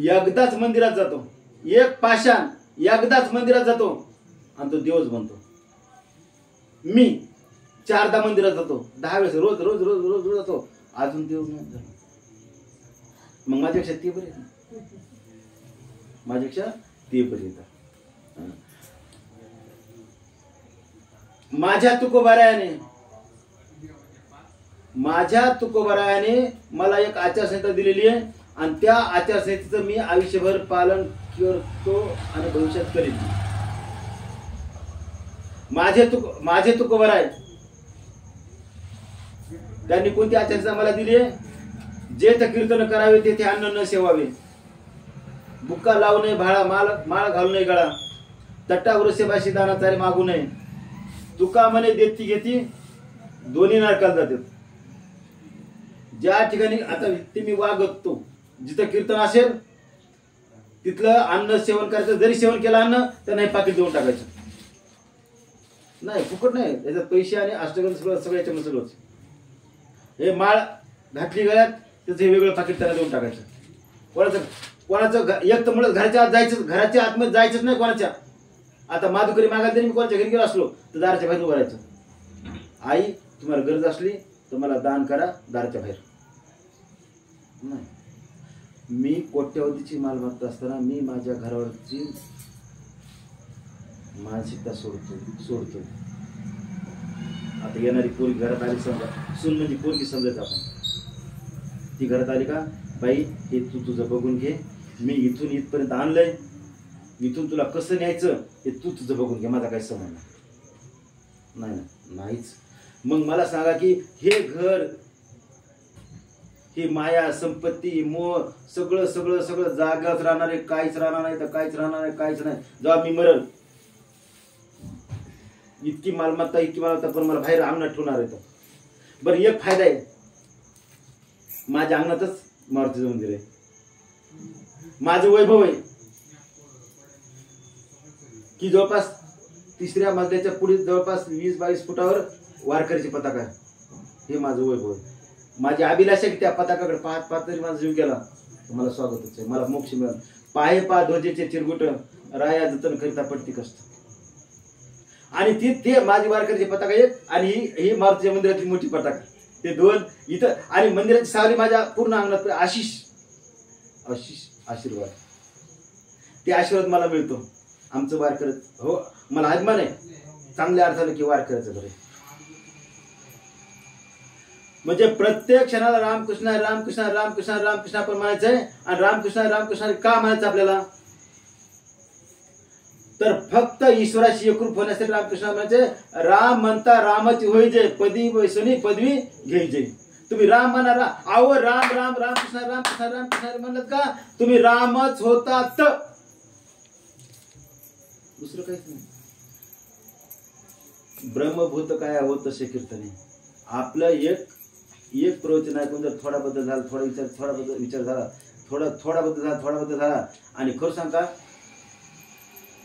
एकदाच मंदिरात जातो, एक पाषाण एकदाच मंदिरात जातो आणि तो देवच बनतो. मी 4दा मंदिरात जातो, 10 वेळेस रोज रोज रोज रोज रोज जातो, अजून देव नाही झाला. मग माझ्यापेक्षा ते बरे, माझ्यापेक्षा ते बरे. माझ्या तुकोबारायाने मला एक आचारसंहिता दिलेली आहे आणि त्या आचारसंहितेचं मी आयुष्यभर पालन करतो आणि भविष्यात करीन. माझे तुकोबर आहे. त्यांनी कोणती आचार्य मला दिली आहे? जे ते कीर्तन करावे तेथे अन्न न सेवावे, बुक्का लावू नये भाळा, माळ घालू नये गळा, तट्टा वृषभाशी दाना चारी मागू नये, तुका म्हणे देती घेती दोन्ही नरकाला जातात. ज्या ठिकाणी आता ते मी वागतो, जिथं कीर्तन असेल तिथलं अन्न सेवन करायचं. जरी सेवन केलं अन्न तर नाही पाकिट देऊन टाकायचं. नाही, फुकट नाही, त्याच्यात पैसे आणि अष्टगंध सगळं याच्यामध्ये सगळंच. हे माळ घातली गळ्यात त्याचं हे वेगळं पाकिट त्याला देऊन टाकायचं. कोणाचं एक तर मुळे घराच्या आत जायचं, घराच्या आतमध्ये जायचंच नाही कोणाच्या. आता माधुकरी मागायला तरी मी कोणाच्या घरी गेलो असलो तर दाराच्या बाहेर उभं राहायचं. आई तुम्हाला गरज असली तर मला दान करा दाराच्या बाहेर. नाही, मी कोट्यवधीची मालमत्ता असताना मी माझ्या घरावरची मानसिकता सोडतो. आता येणारी पोरगी घरात आली, समजा सून म्हणजे पोरगी समजत आपण. ती घरात आली का, बाई हे तू तुझं बघून घे, मी इथून इथपर्यंत आणलंय, इथून तुला कसं न्यायचं हे तू तुझं बघून घे, माझा काही संबंध नाही. नाहीच. मग मला सांगा की हे घर, ही माया संपत्ती मोह सगळं सगळं सगळं जागाच राहणार आहे, काहीच राहणार नाही तर काहीच राहणार आहे, काहीच नाही. जेव्हा मी मरण, इतकी मालमत्ता पण मला बाहेर अंगणात ठेवणार आहे. बरं, एक फायदा आहे, माझ्या अंगणातच मारुतीचं मंदिर आहे, माझं वैभव आहे की जवळपास 3ऱ्या मजल्याच्या पुढे जवळपास 20-22 फुटावर वारकरीची पताका आहे. हे माझं वैभव आहे. माझी अभिलाषा की त्या पताकाकडे पाहत पाहत तरी माझा जीव गेला मला स्वागतच आहे, मला मोक्ष मिळाला. पाहे पा ध्वजेचे चिरगुट, राया जतन करिता पडती कष्ट. आणि ते माझी वारकरीची पताका एक आणि ही मारुतीच्या मंदिराची मोठी पताका, ते दोन इथं. आणि मंदिराची सावली माझ्या पूर्ण अंगणात. आशिष आशीर्वाद, ते आशीर्वाद मला मिळतो. आमचं वारकरी, हो मला अभिमान आहे चांगल्या अर्थानं की वारकऱ्याचं घर आहे. म्हणजे प्रत्येक क्षणाला रामकृष्ण रामकृष्ण रामकृष्ण रामकृष्ण आपण म्हणायचंय. आणि रामकृष्ण रामकृष्ण का म्हणायचं आपल्याला, तर फक्त ईश्वराशी एकरूप होण्यासाठी रामकृष्ण म्हणायचे. राम म्हणता रामाची होई जे, पदी वैसनी पदवी घ्यायचे. तुम्ही राम म्हणा, आहो राम राम रामकृष्ण रामकृष्ण रामकृष्ण म्हणत का तुम्ही रामच होतात, दुसरं काहीच नाही. ब्रह्मभूत काय होत तसे कीर्तने. आपलं एक प्रवचन ऐकून जर थोडा बदल झाला, थोडा विचार झाला, थोडा बदल झाला आणि खरं सांगा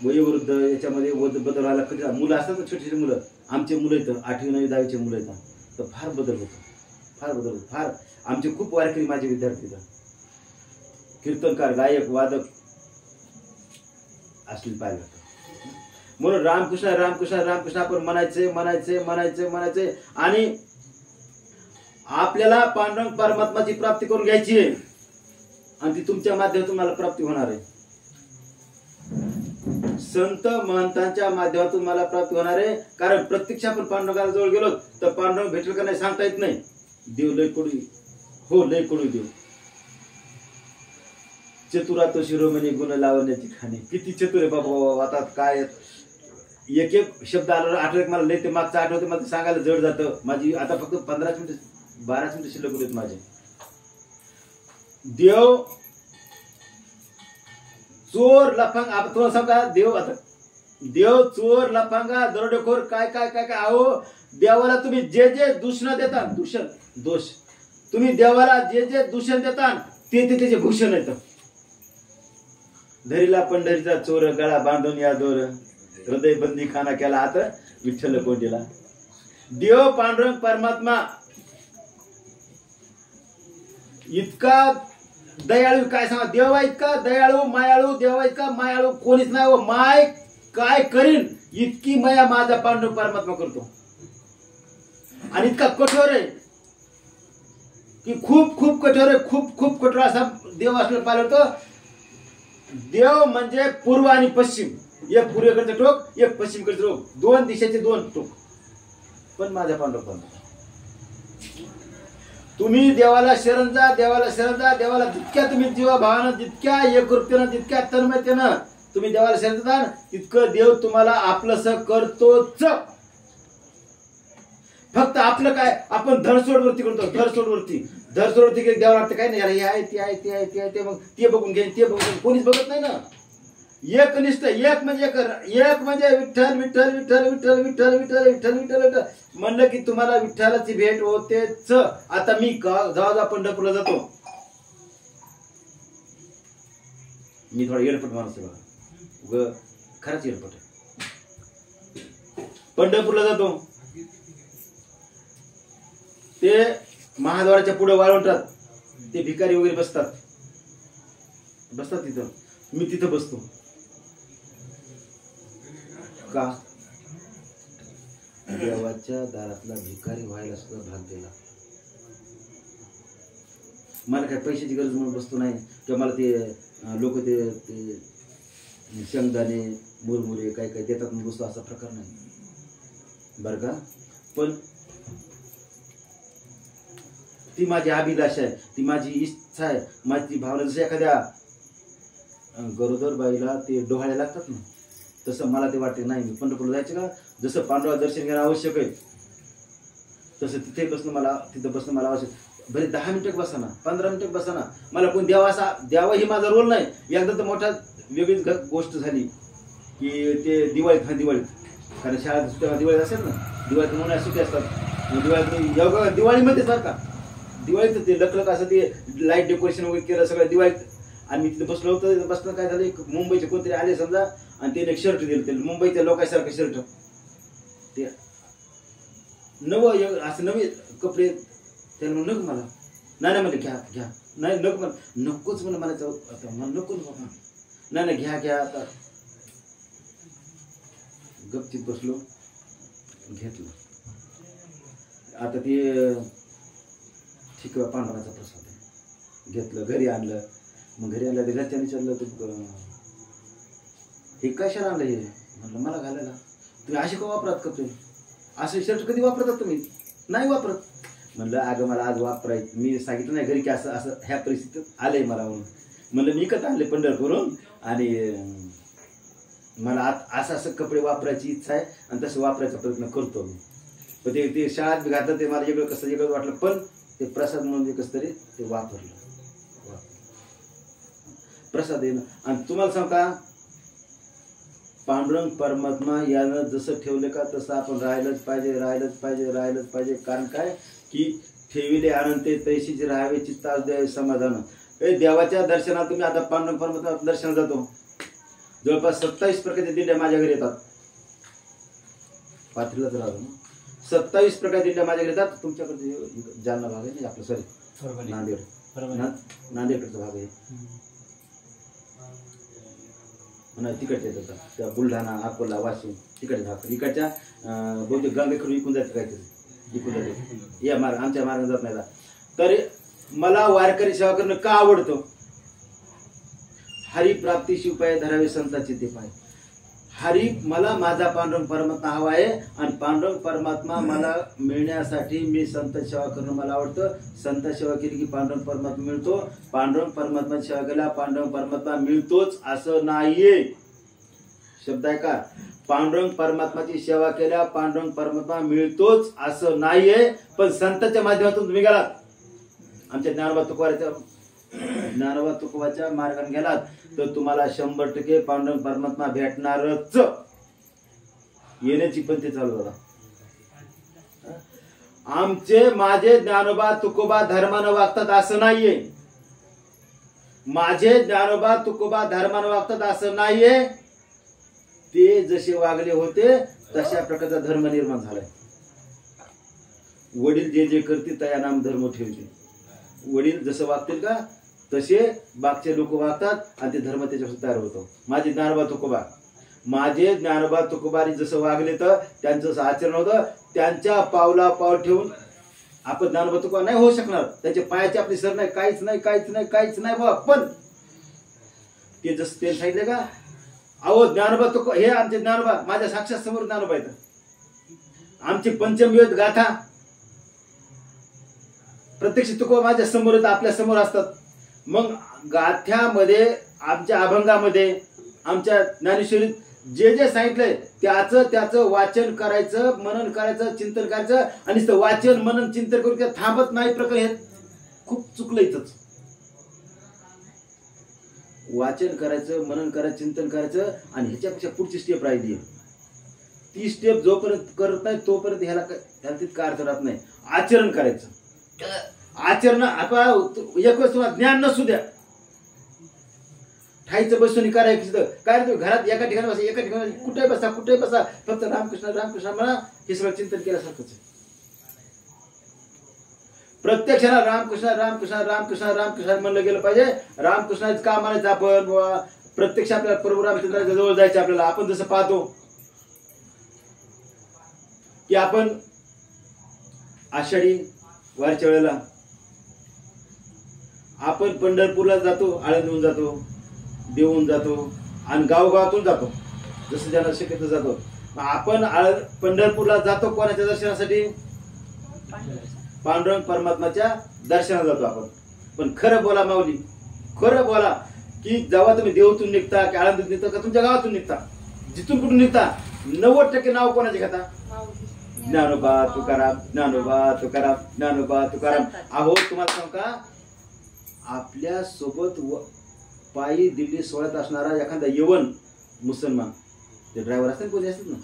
वयोवृद्ध याच्यामध्ये बदल व्हायला कधी. मुलं असतात ना, छोटी मुलं, आमचे मुलं येतं 8वी 9वी 10वीचे मुलं येतात, तर फार बदल होतो. फार आमचे खूप वारकरी माझे विद्यार्थी कीर्तनकार गायक वादक असले पाहिलं. म्हणून रामकृष्ण रामकृष्ण रामकृष्ण आपण म्हणायचे. आणि आपल्याला पांडुरंग परमात्माची प्राप्ती करून घ्यायची आहे आणि ती तुमच्या माध्यमातून मला प्राप्ती होणार आहे. संत महंतांच्या माध्यमातून मला प्राप्ती होणार आहे. कारण प्रत्यक्ष आपण पांडुरंगाला जवळ गेलो तर पांडुरंग भेटेल का नाही सांगता येत नाही. देव लय कडू, हो लय कडू देव. चतुरा तो शिरोमणी गुण लावण्याची खाणे. किती चतुर आहे बाबा. आता काय एक शब्द आठवत मला लय, ते मागचं आठवते मला सांगायला जड जातं. माझी आता फक्त 12 मिनिटं शिल्लक होते माझे. देव चोर लफंगा, तुम्हाला सांगा देव चोर लफंगा दरोडेखोर काय काय काय काय. अहो देवाला तुम्ही जे दूषण देता, दोष तुम्ही देवाला जे दूषण देता ते त्याचे भूषण येतं. धरीला पंढरीचा चोर, गळा बांधून या दोर, हृदय बंदी खाना केला आता विठ्ठल कोंडीला. देव पांडुरंग परमात्मा इतका दयाळू, काय सांगा, देवा इतका दयाळू मायाळू, देवा इतका मायाळू कोणीच नाही. व माय काय करीन इतकी माया माझा पांडुरंग परमात्मा करतो. आणि इतका कठोर आहे की खूप कठोर आहे, खूप कठोर असा देव असलं पाहिलं. देव म्हणजे पूर्व आणि पश्चिम, एक पूर्वेकडचं टोक एक पश्चिमेकडचं टोक, 2 दिशेचे 2 टोक. पण माझ्या पांडुरंग तुम्ही देवाला शरण जा, देवाला शरण जा, देवाला जितक्या तुम्ही जीवाभावानं, जितक्या एकरूपतेनं, जितक्या तन्मयतेनं तुम्ही देवाला शरण जा, तितकं देव तुम्हाला आपलंसं करतोच. फक्त आपलं काय, आपण धरसोडवरती करतो, धरसोडवरती द्यावं लागतं. काय नाही, हे आहे, ते आहे, ते आहे, ते आहे, ते मग ते बघून घे, ते बघून कोणीच बघत नाही ना. एकनिष्ठ, एक म्हणजे विठ्ठल विठ्ठल विठ्ठल विठ्ठल विठ्ठल विठ्ठल विठ्ठल विठ्ठल म्हणलं की तुम्हाला विठ्ठलाची भेट होतेच. आता मी जेव्हा पंढरपूरला जातो, मी थोडा येडपट माणूस आहे बघा, खरंच येडपट आहे. पंढरपूरला जातो, ते महाद्वाराच्या पुढे वाळवंटात ते भिकारी वगैरे बसतात तिथं, मी तिथं बसतो. का? देवाच्या दारातला भिकारी व्हायला सुद्धा भाग दिला. मला काय पैशाची गरज म्हणून बसतो नाही, किंवा मला ते लोक ते शेंगदाणे मुरमुरे काय काय देतात म्हणून बसतो, असा प्रकार नाही बरं का. पण ती माझी अभिलाषा आहे, ती माझी इच्छा आहे, माझी भावना. जसं एखाद्या गरोदर बाईला ते डोहाळे लागतात ना, तसं मला ते वाटते नाही, मी पंढरपूरला जायचं का, जसं पांडुरंगा दर्शन घेणं आवश्यक आहे तसं तिथे बसणं मला आवश्यक. भले 10 मिनिटं बसा ना, 15 मिनिटं बसा ना, मला कोण द्यावा ही माझा रोल नाही. एकदा तर मोठा वेगळीच गोष्ट झाली की ते दिवाळीत कारण शाळा दिवाळीत असेल ना, दिवाळीत म्हणून सुट्टी असतात, दिवाळीमध्येच बरं का, दिवाळीत ते लकलक असं ते लाईट डेकोरेशन वगैरे केलं सगळं दिवाळीत. आणि मी तिथे बसलो होतो, बसलं काय झालं, एक मुंबईचे कोणतरी आले समजा, आणि त्याने एक शर्ट दिलं, ते मुंबईच्या लोकांसारखं शर्ट, ते असं नवे कपडे. त्याला म्हणून नको मला, नाही म्हणजे घ्या नाही नको मला, नकोच म्हणून मला मला नको बाबा, नाही घ्या. आता गपचित बसलो, घेतलं. आता ते ठीक आहे, पांडुरंगाचा प्रसाद आहे, घेतलं, घरी आणलं. मग घरी आणलं, घरच्याने विचारलं, हे कशाला आणलं, हे म्हणलं मला घालायला. तुम्ही असे का वापरात कपडे, असे शर्ट कधी वापरतात तुम्ही? नाही वापरत. म्हणलं अगं मला आज वापरायचं, मी सांगितलं नाही घरी की असं ह्या परिस्थितीत आलंय मला म्हणलं मी विकत आणले पंढरपूरहून, आणि मला असं कपडे वापरायची इच्छा आहे, आणि तसं वापरायचा प्रयत्न करतो मी. पण ते शाळेत घातलं, ते मला वेगळं वाटलं, पण ते प्रसाद म्हणून कसं तरी ते वापरलं. प्रसाद येणं. आणि तुम्हाला सांग का, पांडुरंग परमात्मा यानं जसं ठेवलं का तसं आपण राहिलंच पाहिजे. कारण काय की ठेविले आनंदे तैशीचे राहावे चित्तास द्यावे समाधान. देवाच्या दर्शनात तुम्ही आता पांडुरंग परमात्मा दर्शनात जातो, जवळपास 27 प्रकारच्या दिंड्या माझ्या घरी येतात. पाथरीलाच राहतो ना, 27 प्रकारच्या दिंड्या माझ्या घरी येतात. तुमच्याकडे जालना भाग आहे नाही आपलं, सॉरी नांदेडकडचा भाग आहे म्हणा, तिकडच्या येतात त्या बुलढाणा, अकोला, वाशिम तिकडे भाग. इकडच्या बहुतेक गंगेकडून इकून जायचं काहीतरी, इकून जाते या मार्ग, आमच्या मार्गाने जात नाही. तर मला वारकरी सेवा करणं का आवडतं? हरी प्राप्ती शिवपाय धरावे संतांचे ते पाय. हरी मला माझा पांडुरंग परमात्मा हवा आहे, आणि पांडुरंग परमात्मा मला मिळण्यासाठी मी संत सेवा करणं मला आवडतं. संत सेवा केली की पांडुरंग परमात्मा मिळतो. पांडुरंग परमात्माची सेवा केला पांडुरंग परमात्मा मिळतोच असं नाहीये. शब्द आहे का? पांडुरंग परमात्माची सेवा केल्या पांडुरंग परमात्मा मिळतोच असं नाहीये. पण संतांच्या माध्यमातून तुम्ही गेलात, आमच्या ज्ञानोबा तुकोबाच्या मार्गाने गेलात तर तुम्हाला 100% पांडुरंग परमात्मा भेटणारच. येण्याची पण ते चालू झाला. माझे ज्ञानोबा तुकोबा धर्मानं वागतात असं नाहीये. माझे ज्ञानोबा तुकोबा धर्मानं वागतात असं नाहीये. ते जसे वागले होते तशा प्रकारचा धर्म निर्माण झालाय. वडील जे जे करतील त्या नाम धर्म ठेवतील. वडील जसं वागतील का तसे बागचे लोक वागतात, आणि ते धर्म त्याच्यापासून तयार होतो. माझे ज्ञानोबा तुकोबारी जसं वागले तर त्यांचं आचरण होतं. त्यांच्या पावला पाव ठेवून आपण ज्ञानोबा तुकोबा नाही होऊ शकणार. त्यांच्या पायाची आपली सर नाही, काहीच नाही बाबा. पण ते जसं ते सांगितले का, अहो ज्ञानोबा तुकोबा हे आमचे ज्ञानोबा, माझ्या साक्षात समोर ज्ञानोबा येतात. आमची पंचमवेद गाथा प्रत्यक्ष तुकोबा माझ्या समोर येतात, आपल्या समोर असतात. मग गाथ्यामध्ये, आमच्या अभंगामध्ये, आमच्या ज्ञानेश्वरीत जे जे सांगितलंय त्याचं वाचन करायचं, मनन करायचं, चिंतन करायचं. आणि वाचन मनन चिंतन करून त्या थांबत नाही प्रकरण. हे खूप चुकलं इथंच. वाचन करायचं, मनन करायचं, चिंतन करायचं. आणि ह्याच्यापेक्षा पुढची स्टेप राहिली. ती स्टेप जोपर्यंत करत नाही तोपर्यंत ह्याला तितका अर्थ राहत नाही. आचरण करायचं. आचरण आता एक वेळेस तुम्हाला ज्ञान नसू द्या, ठाईचं बसून करायचं. काय तुम्ही घरात एका ठिकाणी बसा, एका ठिकाणी कुठे बसा, फक्त रामकृष्ण रामकृष्ण म्हणा. हे सगळं चिंतन केल्यासारखंच आहे. प्रत्येक क्षणाला रामकृष्ण रामकृष्ण रामकृष्ण रामकृष्ण म्हणलं गेलं पाहिजे. रामकृष्णाचं का म्हणायचं आपण? प्रत्यक्ष आपल्याला प्रभू रामचंद्राच्या जवळ जायचं. आपल्याला आपण जसं पाहतो की आपण आषाढी वारच्या वेळेला आपण पंढरपूरला जातो, आळंदीहून जातो, देऊन जातो आणि गावगावातून जातो, जसं ज्यांना शक्यतो जातो. आपण पंढरपूरला जातो कोणाच्या दर्शनासाठी? पांडुरंग परमात्माच्या दर्शनाला जातो आपण. पण खरं बोला माऊली, खरं बोला की जेव्हा तुम्ही देवतून निघता की आळंदीत निघता का तुमच्या गावातून निघता, जिथून कुठून निघता, 90% नाव कोणाचे घेता? ज्ञानोबा तुकाराम, ज्ञानोबा तुकाराम, ज्ञानोबा तुकाराम. अहो तुम्हाला सांगू का, आपल्या सोबत पायी दिल्ली सोहळ्यात असणारा एखादा यवन मुसलमान, ते ड्रायव्हर असतात कोणी असतात ना,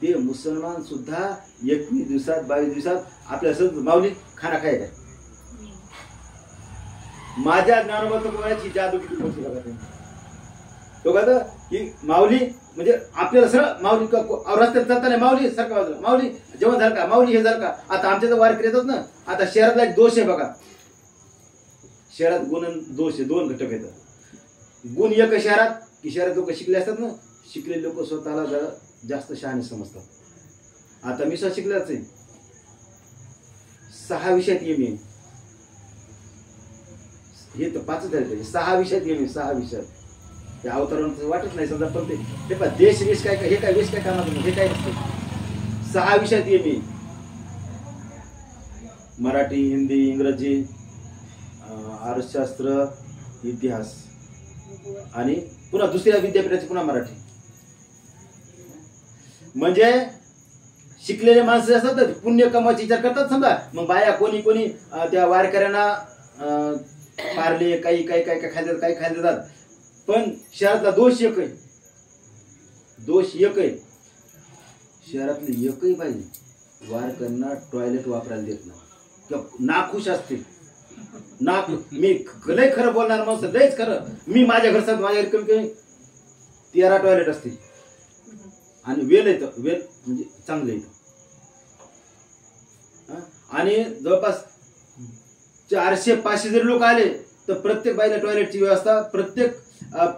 ते मुसलमान सुद्धा 21 दिवसात 22 दिवसात आपल्या सोबत माऊली खाना खाय काय. माझ्या ज्ञानोबा तुकारामाची जादू किती मोठी बघा. तो कहता की माऊली म्हणजे आपल्याला सरळ माऊली रस्त्यात चालताना माऊली सारखा बाजूला, माऊली जेवण झालं का, माऊली हे झालं का. आता आमच्या तर वारकरी येतात ना, आता शहरातला एक दोष आहे बघा. शहरात गुण आणि दोष आहे, 2 घटक येतात. गुण एक शहरात की शहरात लोक शिकले असतात ना, शिकलेले लोक स्वतःला जरा जास्त शहाणे समजतात. आता मी स्वतः शिकलेच आहे, 6 विषयात मी, हे तर 5 झाले, 6 विषयात मी, 6 विषयात. त्या अवतरणाचं वाटत नाही समजा, पण ते पण देश विष काय, हे काय विष काय कामात, हे काय नसतं. 6 विषयात मी, मराठी, हिंदी, इंग्रजी, अर्थशास्त्र, इतिहास आणि पुन्हा दुसऱ्या विद्यापीठाची पुन्हा मराठी. म्हणजे शिकलेले माणसं असतात ना, पुण्य कमवायचा विचार करतात समजा. मग बाया कोणी कोणी त्या वारकऱ्यांना पारले काही काही काय काय खायला, काही खायला देतात. पण शहरातला दोष एक आहे, दोष एक आहे, शहरातले एकही पाहिजे वारकऱ्यांना टॉयलेट वापरायला देत नाही किंवा नाखुश असतील. मी लय खरं बोलणार माणूस, लयच खरं. मी माझ्या घरचा, माझ्या घरी कमी कमी 13 टॉयलेट असतील आणि वेल येतं, वेल म्हणजे चांगलं येतं. आणि जवळपास 400-500 जरी लोक आले तर प्रत्येक बाईला टॉयलेटची व्यवस्था, प्रत्येक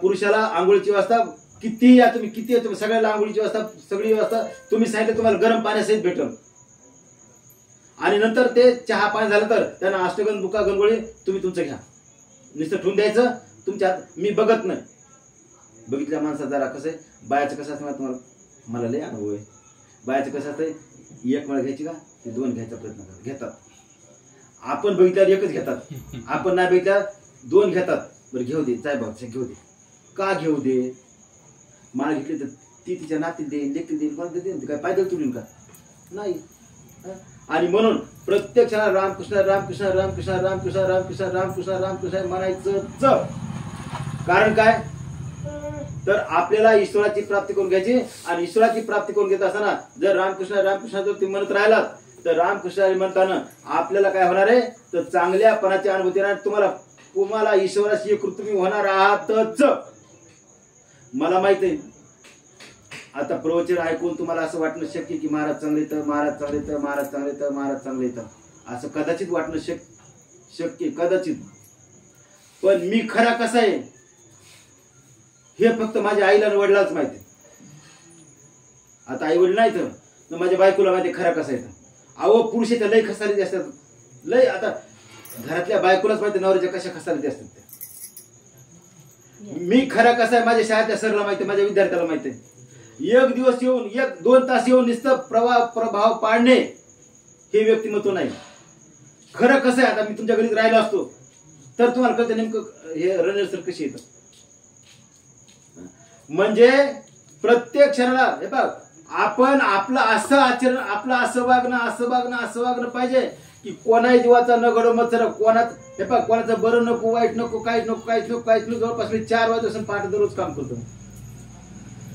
पुरुषाला आंघोळीची व्यवस्था. किती या तुम्ही, किती या तुम्ही, सगळ्याला आंघोळीची व्यवस्था, सगळी व्यवस्था. तुम्ही सांगितलं तुम्हाला गरम पाण्यासहित भेटल. आणि नंतर ते चहा पाणी झालं तर त्यांना अष्टगंध बुका गंगोळी तुम्ही तुमचं घ्या, नुसतं ठेवून द्यायचं तुमच्या. मी बघत नाही, बघितल्या माणसात जरा कसं आहे, बायाचं कसं असतं तुम्हाला, मला लय अनुभव आहे. बायाचं कसं असतं, 1 वेळा घ्यायची का ते 2 घ्यायचा प्रयत्न करतात, घेतात. आपण बघितल्यावर 1च घेतात, आपण नाही बघितल्यावर 2 घेतात. बरं घेऊ दे, जाय बाबा घेऊ दे. का घेऊ दे? माळ घेतली तर ती तिच्या नातील देईन, लेखी देईन, कोणाला देईन, काय पायदळ तुडीन का? नाही. आणि म्हणून प्रत्येक क्षणाला रामकृष्ण रामकृष्ण रामकृष्ण रामकृष्ण रामकृष्ण रामकृष्ण रामकृष्ण म्हणायचं. कारण काय, तर आपल्याला ईश्वराची प्राप्ती करून घ्यायची. आणि ईश्वराची प्राप्ती करून घेत असताना जर रामकृष्ण रामकृष्ण जर तुम्ही म्हणत राहिलात तर रामकृष्ण म्हणताना आपल्याला काय होणार आहे, तर चांगल्यापणाची अनुभूती येणार. तुम्हाला ईश्वराशी एकरूप तुम्ही होणार आहातच. मला माहित आहे, आता प्रवचन ऐकून तुम्हाला असं वाटणं शक्य की महाराज चांगले तर, महाराज चांगले तर, महाराज चांगले तर, महाराज चांगले तर, असं कदाचित वाटणं शक्य कदाचित. पण मी खरा कसा आहे हे फक्त माझ्या आईला आणि वडिलांच माहिती. आता आई वडील नाही तर माझ्या बायकोला माहिती खरा कसा आहे. अहो पुरुषाच्या लय खसारीत असतात, लय. आता घरातल्या बायकोलाच माहिती नवऱ्याच्या कशा खसारीत असतात त्या. मी खरा कसा आहे माझ्या शाळेतल्या सरला माहिती, माझ्या विद्यार्थ्याला माहिती आहे. 1 दिवस येऊन 1-2 तास येऊन नुसतं प्रभाव पाडणे हे व्यक्तिमत्व नाही. खरं कसं आहे, आता मी तुमच्या घरी राहिलो असतो तर तुम्हाला कळतं नेमकं हे रणवीर सर कशी येतं. म्हणजे प्रत्येक क्षणाला हे बघ, आपण आपलं असं आचरण, आपलं असं वागणं पाहिजे की कोणाही जीवाचा न घडो मत्सर, कोणात हे बघ कोणाचं बरं नको, वाईट नको, काहीच नको. जवळपास मी 4 वाजल्यापासून पहाटे दररोज काम करतो.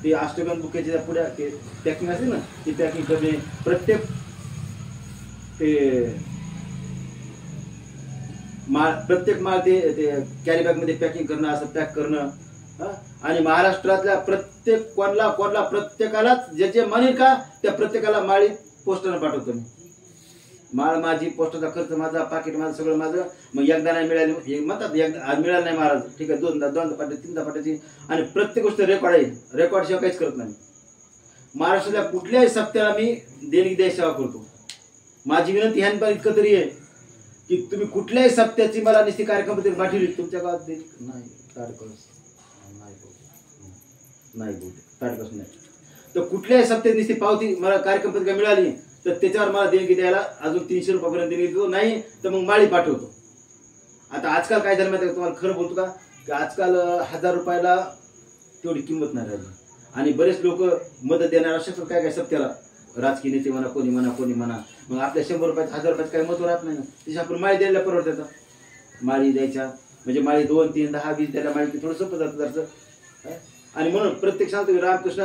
ते अष्टगंध बुकेच्या त्या पुढ्या ते पॅकिंग असते ना, ती पॅकिंग करणे, प्रत्येक माळ ते कॅरी बॅग मध्ये पॅकिंग करणं, असं पॅक करणं. आणि महाराष्ट्रातल्या प्रत्येकालाच जे म्हणेल का त्या प्रत्येकाला माळी पोस्टानं पाठवतो मी. माळ माझी, पोस्टाचा खर्च माझा, पाकिट माझं, सगळं माझं. मग एकदा नाही मिळाली म्हणतात, आज मिळालं नाही महाराज, ठीक आहे, 2दा पाठवते, 3दा पाठवायची. आणि प्रत्येक गोष्ट रेकॉर्ड आहे, रेकॉर्ड शिवाय काहीच करत नाही. महाराष्ट्रातल्या कुठल्याही सप्त्याला मी देणगी द्यायची सेवा करतो. माझी विनंती ह्यान पण इतकं तरी आहे की तुम्ही कुठल्याही सप्त्याची मला निश्चित कार्यक्रम पाठवली तुमच्या गावात देईल नाही, ताडकस नाही. तर कुठल्याही सप्त्यात निश्चित पावती मला कार्यक्रम पत्रिका मिळाली तर त्याच्यावर मला देणगी द्यायला अजून 300 रुपयापर्यंत देणगी देतो, नाही तर मग माळी पाठवतो. आता आजकाल काय झालं माहिती, तुम्हाला खरं बोलतो का, की आजकाल 1000 रुपयाला तेवढी किंमत नाही राहिली. आणि बरेच लोक मदत देणार असतात काय सप्त्याला, राजकीय नेते म्हणा, कोणी म्हणा. मग आपल्या 100 रुपयाचं 1000 रुपयाचं काही महत्व राहत नाही ना. त्याच्या आपण माळी द्यायला परवडतं. माळी द्यायच्या म्हणजे माळी 2, 3, 10, 20 द्यायला माळी थोडं सोपं जातं जरचं. आणि म्हणून प्रत्येक सांगतो रामकृष्ण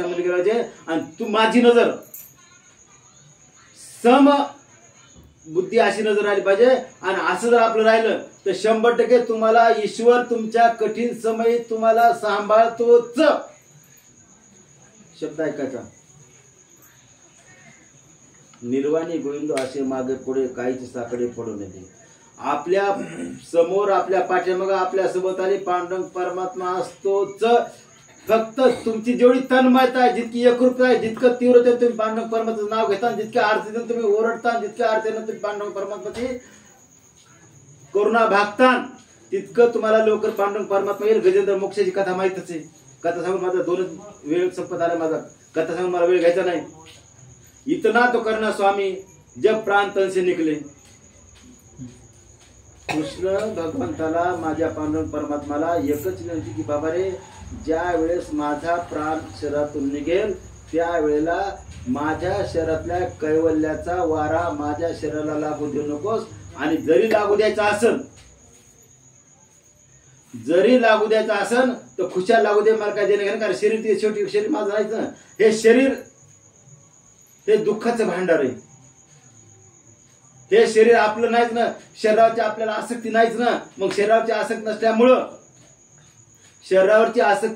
मध्ये गेला. आणि तू माझी नजर सम बुद्धी अशी नजर आली पाहिजे. आणि असं जर आपलं राहिलं तर 100% तुम्हाला ईश्वर तुमच्या कठीण समयी तुम्हाला सांभाळतोच. शब्द ऐकायचा, निर्वाणी गोविंद असे मागे पुढे काहीच साकडे पडू नये. आपल्या समोर, आपल्या पाठीमागे, आपल्या सोबत आली पांडुरंग परमात्मा असतोच. फक्त तुमची जेवढी तन्मयता आहे, जितकी एकरूपता आहे, जितकं तीव्रतेने तुम्ही पांडुरंग परमात्माचं नाव घेता, जितक्या आरतीने तुम्ही ओरडता, जितक्या आरतीने तुम्ही पांडुरंग परमात्माची करुणा भागता, तितकं तुम्हाला लवकर पांडुरंग परमात्मा येईल. गजेंद्र मोक्षाची कथा माहितच आहे. कथा सांगून माझा 2 वेळ संपत आला. माझा कथा सांगून मला वेळ घ्यायचा नाही. इतना तो करना स्वामी जब प्राण तन से निकले. कृष्ण भगवंताला, माझ्या पांडुरंग परमात्माला एकच विनंती की बाबा रे, ज्या वेळेस माझा प्राण शरीरातून निघेल त्यावेळेला माझ्या शरीरातल्या कैवल्याचा वारा माझ्या शरीराला लागू देऊ नकोस. आणि जरी लागू द्यायचा असन तर खुशाल लागू दे, मला काय देणं घेणं. कारण शरीर ते शेवटी शरीर माझं नाहीच ना. हे शरीर हे दुःखाचं भांडार आहे. हे शरीर आपलं नाहीच ना. शरीराची आपल्याला आसक्ती नाहीच ना. मग शरीराची आसक्ती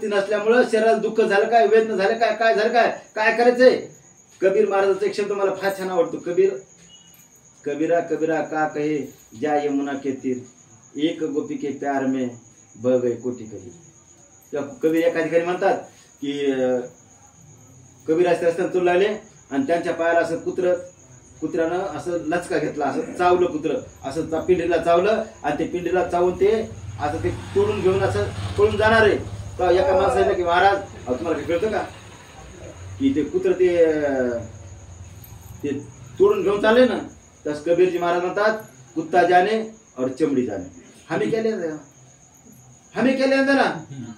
नसल्यामुळं शरीराला दुःख झालं काय, वेदना झालं काय, काय झालं काय करायचंय. कबीर महाराजाचा एक शब्द मला फार छान आवडतो. कबीरा का कहे जा यमुना के तीर, एक गोपी के प्यार में बह गए कोटी कही. कबीर एका ठिकाणी म्हणतात की कबीर रस्त्याने चलू लागले आणि त्यांच्या पायाला असं कुत्र्यानं असं लचका घेतला, असं चावलं कुत्र, असं पिंडीला चावलं. आणि ते पिंडीला चावून ते असं ते तोडून घेऊन असं पळून जाणार आहे. तर एका माणसाने की महाराज तुम्हाला काय कळतं का की ते कुत्र ते तोडून घेऊन चालले ना. तस कबीरजी महाराज म्हणतात, कुत्ता जाने और चमडी जाने. हमें केले ना.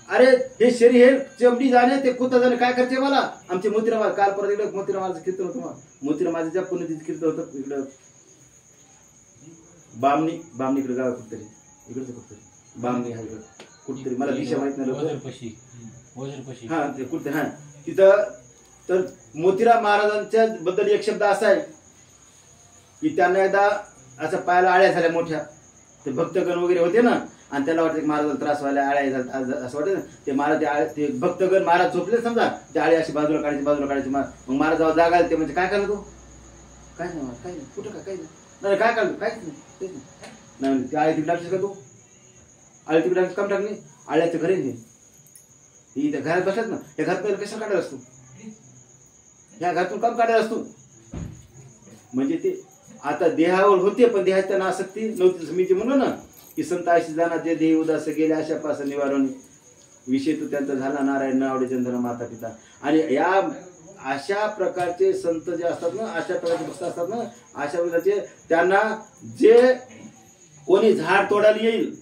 अरे हे शरीर हे चमडी जाणे, ते कुत्ता जाणे, काय करते मला. आमचे मोतीराम काल परत इकडे मोतीरामाचं कीर्तन होतं. मोतीरामाच्या पुण्यतिथी कीर्तन होतं इकडं बामणीकडे गाव कुठतरी, इकडचं कुठतरी बामणी हा इकडं कुठतरी, मला दिशा माहित नाही. हा ते कुठतरी, हा तिथं. तर मोतीराम महाराजांच्या बद्दल एक शब्द असा आहे की त्यांना एकदा असं पायाला आळ्या झाल्या मोठ्या. ते भक्तगण वगैरे होते ना, आणि त्याला वाटतं की महाराजाला त्रास व्हायला, आळ्या झाला असं वाटतं. ते महाराज ते भक्तगण महाराज झोपले समजा, ते आळी अशी बाजूला काढायची. मग महाराज जेव्हा जागा आले ते म्हणजे काय करतो, काय नाही कुठं काय नाही काय काढतो, काहीच नाही. ते आळी तिकडे टाकलीस का तू, आळी तिकडे टाकलीस काम टाकली, आळ्याच्या घरी नाही त्या घरात बसतात ना. या घरात पहिला कशा काढायला असतो, या घरातून काम काढायला असतो. म्हणजे ते आता देहावर होते पण देहात त्यांना आसक्ती नव्हती. मी जे म्हणलो ना की संत आशी जाणार जे देह उदास गेले अशा पास निवारण विषय तो त्यांचा झाला नारायण आवडे चंद्र माता पिता. आणि या अशा प्रकारचे संत जे असतात ना, अशा प्रकारचे भक्त असतात ना, अशा प्रकारचे त्यांना जे कोणी झाड तोडायला येईल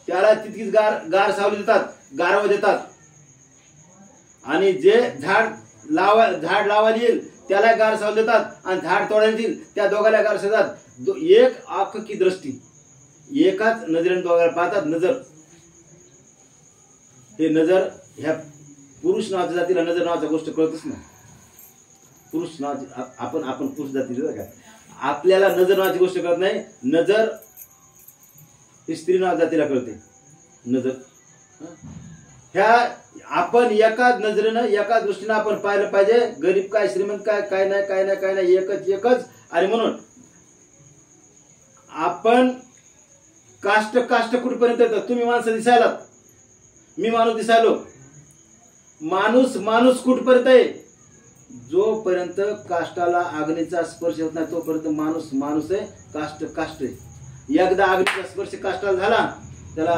त्याला तितकीच गार सावली देतात, गारवा देतात. आणि जे झाड लावायला येईल त्याला गार सावली देतात, आणि झाड तोडायला येईल त्या दोघाला गार देतात. एक आंख की दृष्टी, एकाच नजरेने दोघाला पाहतात. नजर, हे नजर, ह्या पुरुष नावाच्या जातीला नजर नावाच्या गोष्ट कळतच नाही. पुरुष नावाची आपण पुरुष जातीला काय, आपल्याला नजर नावाची गोष्ट कळत नाही. नजर ही स्त्री नावाच्या जातीला कळते. नजर ह्या आपण एकाच नजरेनं एका दृष्टीनं आपण पाहिलं पाहिजे. गरीब काय, श्रीमंत काय, काय नाही, एकच. आणि म्हणून आपण काष्ट कुठपर्यंत येतं. तुम्ही माणसं दिसायला, मी माणूस दिसायलो. माणूस कुठपर्यंत आहे. जोपर्यंत काष्टाला अग्नीचा स्पर्श होत नाही तोपर्यंत माणूस आहे. काष्ट आहे. एकदा अग्नीचा स्पर्श काष्टाला झाला त्याला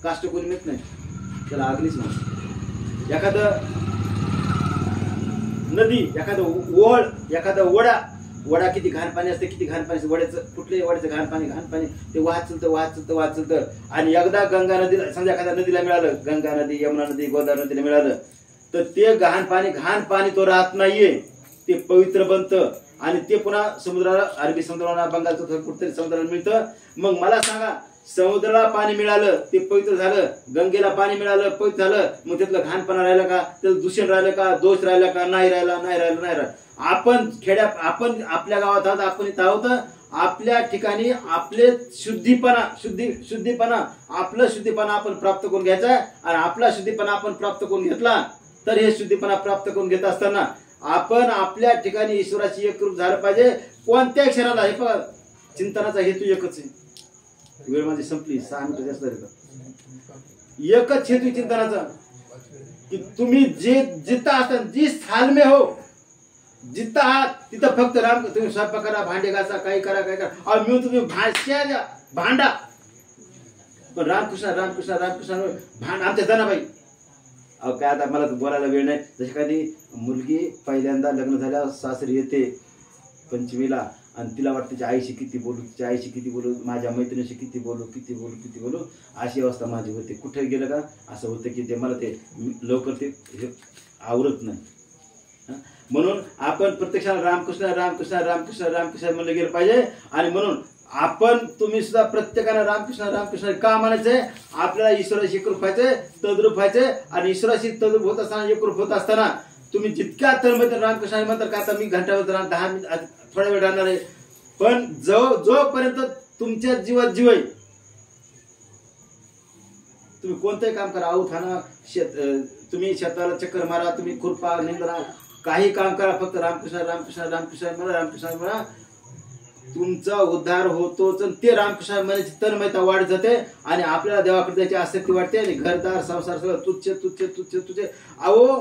काष्ट कोणी मिळत नाही, त्याला अग्नीच म्हणतात. एखादं नदी, एखादं ओळ, एखादा वडा किती घाण पाणी असते, किती घाण पाणी. कुठल्याही वड्याचं घाण पाणी ते वाहत चलतं. आणि एकदा गंगा नदीला, समजा एखाद्या नदीला मिळालं, गंगा नदी, यमुना नदी, गोदावरी नदीला मिळालं, तर ते घाण पाणी तो राहत नाहीये, ते पवित्र बनतं. आणि ते पुन्हा समुद्राला, अरबी समुद्राला, बंगालचं कुठतरी समुद्राला मिळतं. मग मला सांगा, समुद्राला पाणी मिळालं ते पवित्र झालं, गंगेला पाणी मिळालं पवित्र झालं, मग त्यातलं घाणपणा राहिला का, त्याचं दूषण राहिलं का, दोष राहिला का, नाही राहिला. आपण आपल्या गावात आहोत, आपण इथं आहोत. आपल्या ठिकाणी आपले शुद्धीपणा आपण प्राप्त करून घ्यायचा. आणि आपला शुद्धीपणा आपण प्राप्त करून घेतला तर हे शुद्धीपणा प्राप्त करून घेत असताना आपण आपल्या ठिकाणी ईश्वराशी एकरूप झालं पाहिजे. कोणत्याही क्षणाला, हे पहा, चिंतनाचा हेतू एकच आहे. वेळ माझी संपली, 6 मिनिटं जास्त झाली. एकच हेतू चिंतनाचा की तुम्ही जिथं असता, जी स्थान में हो, जिथं आहात तिथं फक्त राम, तुम्ही स्वयंपाक करा, भांडे घासा, काही करा. अहो मी तुम्ही भांडा, पण रामकृष्ण भांड आमच्या जनाबाई. अहो काय आता मला बोलायला वेळ नाही. जशी कधी मुलगी पहिल्यांदा लग्न झाल्यावर सासरी येते पंचमीला, आणि तिला वाटतं तिच्या आईशी किती बोलू, माझ्या मैत्रिणीशी किती बोलू, अशी अवस्था माझी होते. कुठे गेलं का असं होतं की ते मला ते लवकर ते आवरत नाही. म्हणून आपण प्रत्यक्षात रामकृष्ण म्हणलं गेलं पाहिजे. आणि म्हणून तुम्ही सुद्धा प्रत्येकानं रामकृष्ण का म्हणायचंय. आपल्याला ईश्वराशी एकरूप व्हायचंय, तद्रूप व्हायचंय. आणि ईश्वराशी तद्रूप होत असताना, एकरूप होत असताना तुम्ही जितक्या तळमळीने रामकृष्ण म्हणतात का, आता मी घंटावर 10 मिनिट थोडा वेळ राहणार आहे, पण जोपर्यंत तुमच्या जीवात जीव आहे, तुम्ही कोणतंही काम करा, आऊत हाना, तुम्ही शेताला चक्कर मारा, तुम्ही खुरपा, निंदरा, काही काम करा, फक्त रामकृष्ण म्हणा, तुमचा उद्धार होतोच. ते रामकृष्ण म्हणायची तन्मयता वाढत जाते आणि आपल्याला देवाकडे द्यायची आसक्ती वाढते. आणि घरदार संसार सगळं तुच्छ. अहो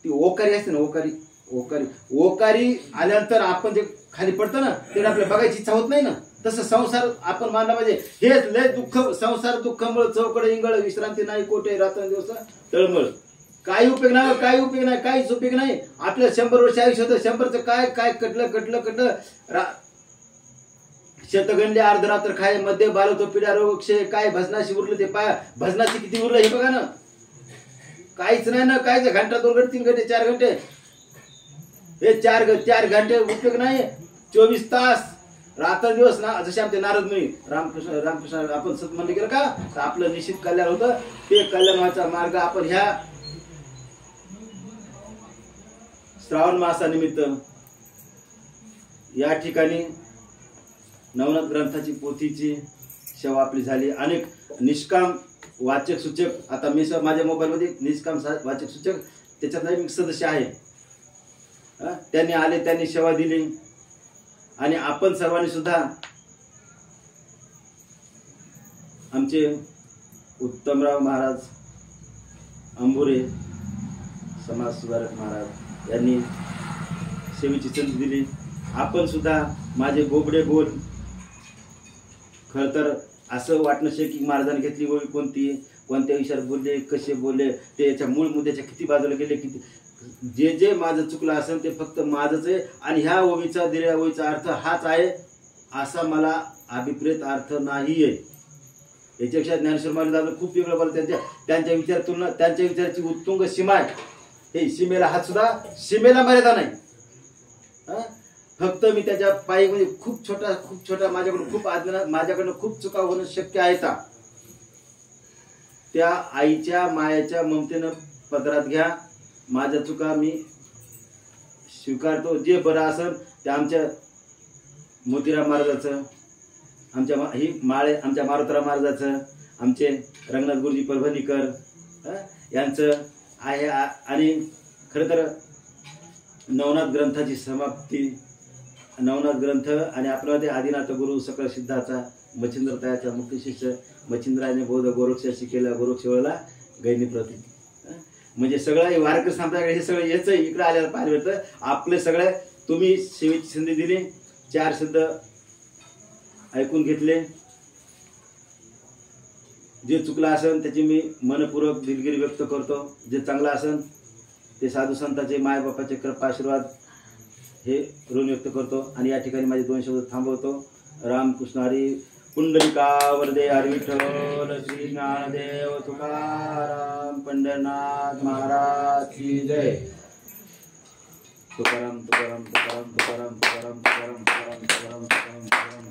ती ओकारी असते ना, ओकारी आल्यानंतर आपण जे खाली पडतो ना, ते आपल्याला बघायची इच्छा होत नाही ना. तसं संसार आपण मानला पाहिजे. हेच लय दुःख, संसार दुःखमळ, चौकड इंगळ, विश्रांती नाही, कोठे रात्रंदिवस तळमळ. काही उपयोग नाही, काहीच उपयोग नाही. आपल्या 100 वर्ष आयुष्य होतं, 100चं काय कटलं. शेतगणले अर्धरात्र खाय, मध्ये बालवतो पिढ्या रोग क्षय, काय भजनाशी उरलं ते पाय, भजनाशी किती उरलं हे बघा ना. काहीच नाही ना, कायच घंटा, 2 घंटे, 3 घंटे, 4 घंटे, हे 4 घंटे उपयोग नाही. 24 तास रात्र दिवस ना, जसे आमचे नारद मुनी रामकृष्ण आपण सत म्हणले गेलं का, तर आपलं निश्चित कल्याण होतं. ते कल्याण व्हायचा मार्ग आपण ह्या श्रावण मासानिमित्त या ठिकाणी नवनाथ ग्रंथाची पोथीची सेवा आपली झाली. अनेक निष्काम वाचक सूचक, आता मी माझ्या मोबाईलमध्ये निष्काम वाचक सूचक त्याच्यात मी सदस्य आहे. त्यांनी आले, त्यांनी सेवा दिली. आणि आपण सर्वांनी सुद्धा आमचे उत्तमराव महाराज अंबुरे, समाज सुधारक महाराज यांनी सेवेची संधी दिली. आपण सुद्धा माझे बोबडे बोल, खर तर असं वाटणं शक्य की महाराजांनी घेतली ओळी कोणत्या विषयावर बोलले, कसे बोलले, ते याच्या मूळ मुद्द्याच्या किती बाजूला गेले, किती जे जे माझं चुकलं असेल ते फक्त माझंच आहे आणि ह्या ओवीचा दिलेल्या ओवीचा अर्थ हाच आहे असा मला अभिप्रेत अर्थ नाही आहे. याच्यापेक्षा ज्ञानेश्वर महाराज खूप वेगळं बोलतात. त्यांच्या विचारातून त्यांच्या विचाराची उत्तुंग सीमा आहे. हे सीमेला हात सुद्धा सीमेला मर्यादा नाही. फक्त मी त्याच्या पायी म्हणजे खूप छोटा माझ्याकडून खूप अज्ञान माझ्याकडनं खूप चुका होणं शक्य आहे. त्या आईच्या मायाच्या ममतेनं पदरात घ्या. माझ्या चुका मी स्वीकारतो. जे बरं असेल ते आमच्या मोतीराम महाराजाचं, आमच्या मारुतराम महाराजाचं, आमचे रंगनाथ गुरुजी परभणीकर यांचं आहे. आणि खरं तर नवनाथ ग्रंथाची समाप्ती, नवनाथ ग्रंथ आणि आपल्यामध्ये आदिनाथ गुरु सकळ सिद्धाचा मच्छिंद्र तयाचा मुख्य शिष्य मच्छिंद्राने बौद्ध गोरक्षाशी केला. गोरक्षवेळेला गैनी प्रती म्हणजे सगळं वारकरी संप्रदाय हे सगळं याच इकडे आल्याला पाहायला भेटतं. आपले सगळे तुम्ही सेवेची संधी दिली, 4 शब्द ऐकून घेतले. जे चुकलं असेल त्याची मी मनपूर्वक दिलगिरी व्यक्त करतो. जे चांगलं असेल ते साधू संतांचे मायबापाचे कृपा आशीर्वाद हे ऋण व्यक्त करतो. आणि या ठिकाणी माझे 2 शब्द थांबवतो. रामकृष्ण हरी. पुंडलिका वरदे हरी विठ्ठल श्री ज्ञानदेव तुकाराम पंढरनाथ महाराज की जय. तुकाराम तुकाराम तुकाराम तुकाराम तुकाराम तुकाराम तुकाराम तुकाराम तुकाराम तुकाराम.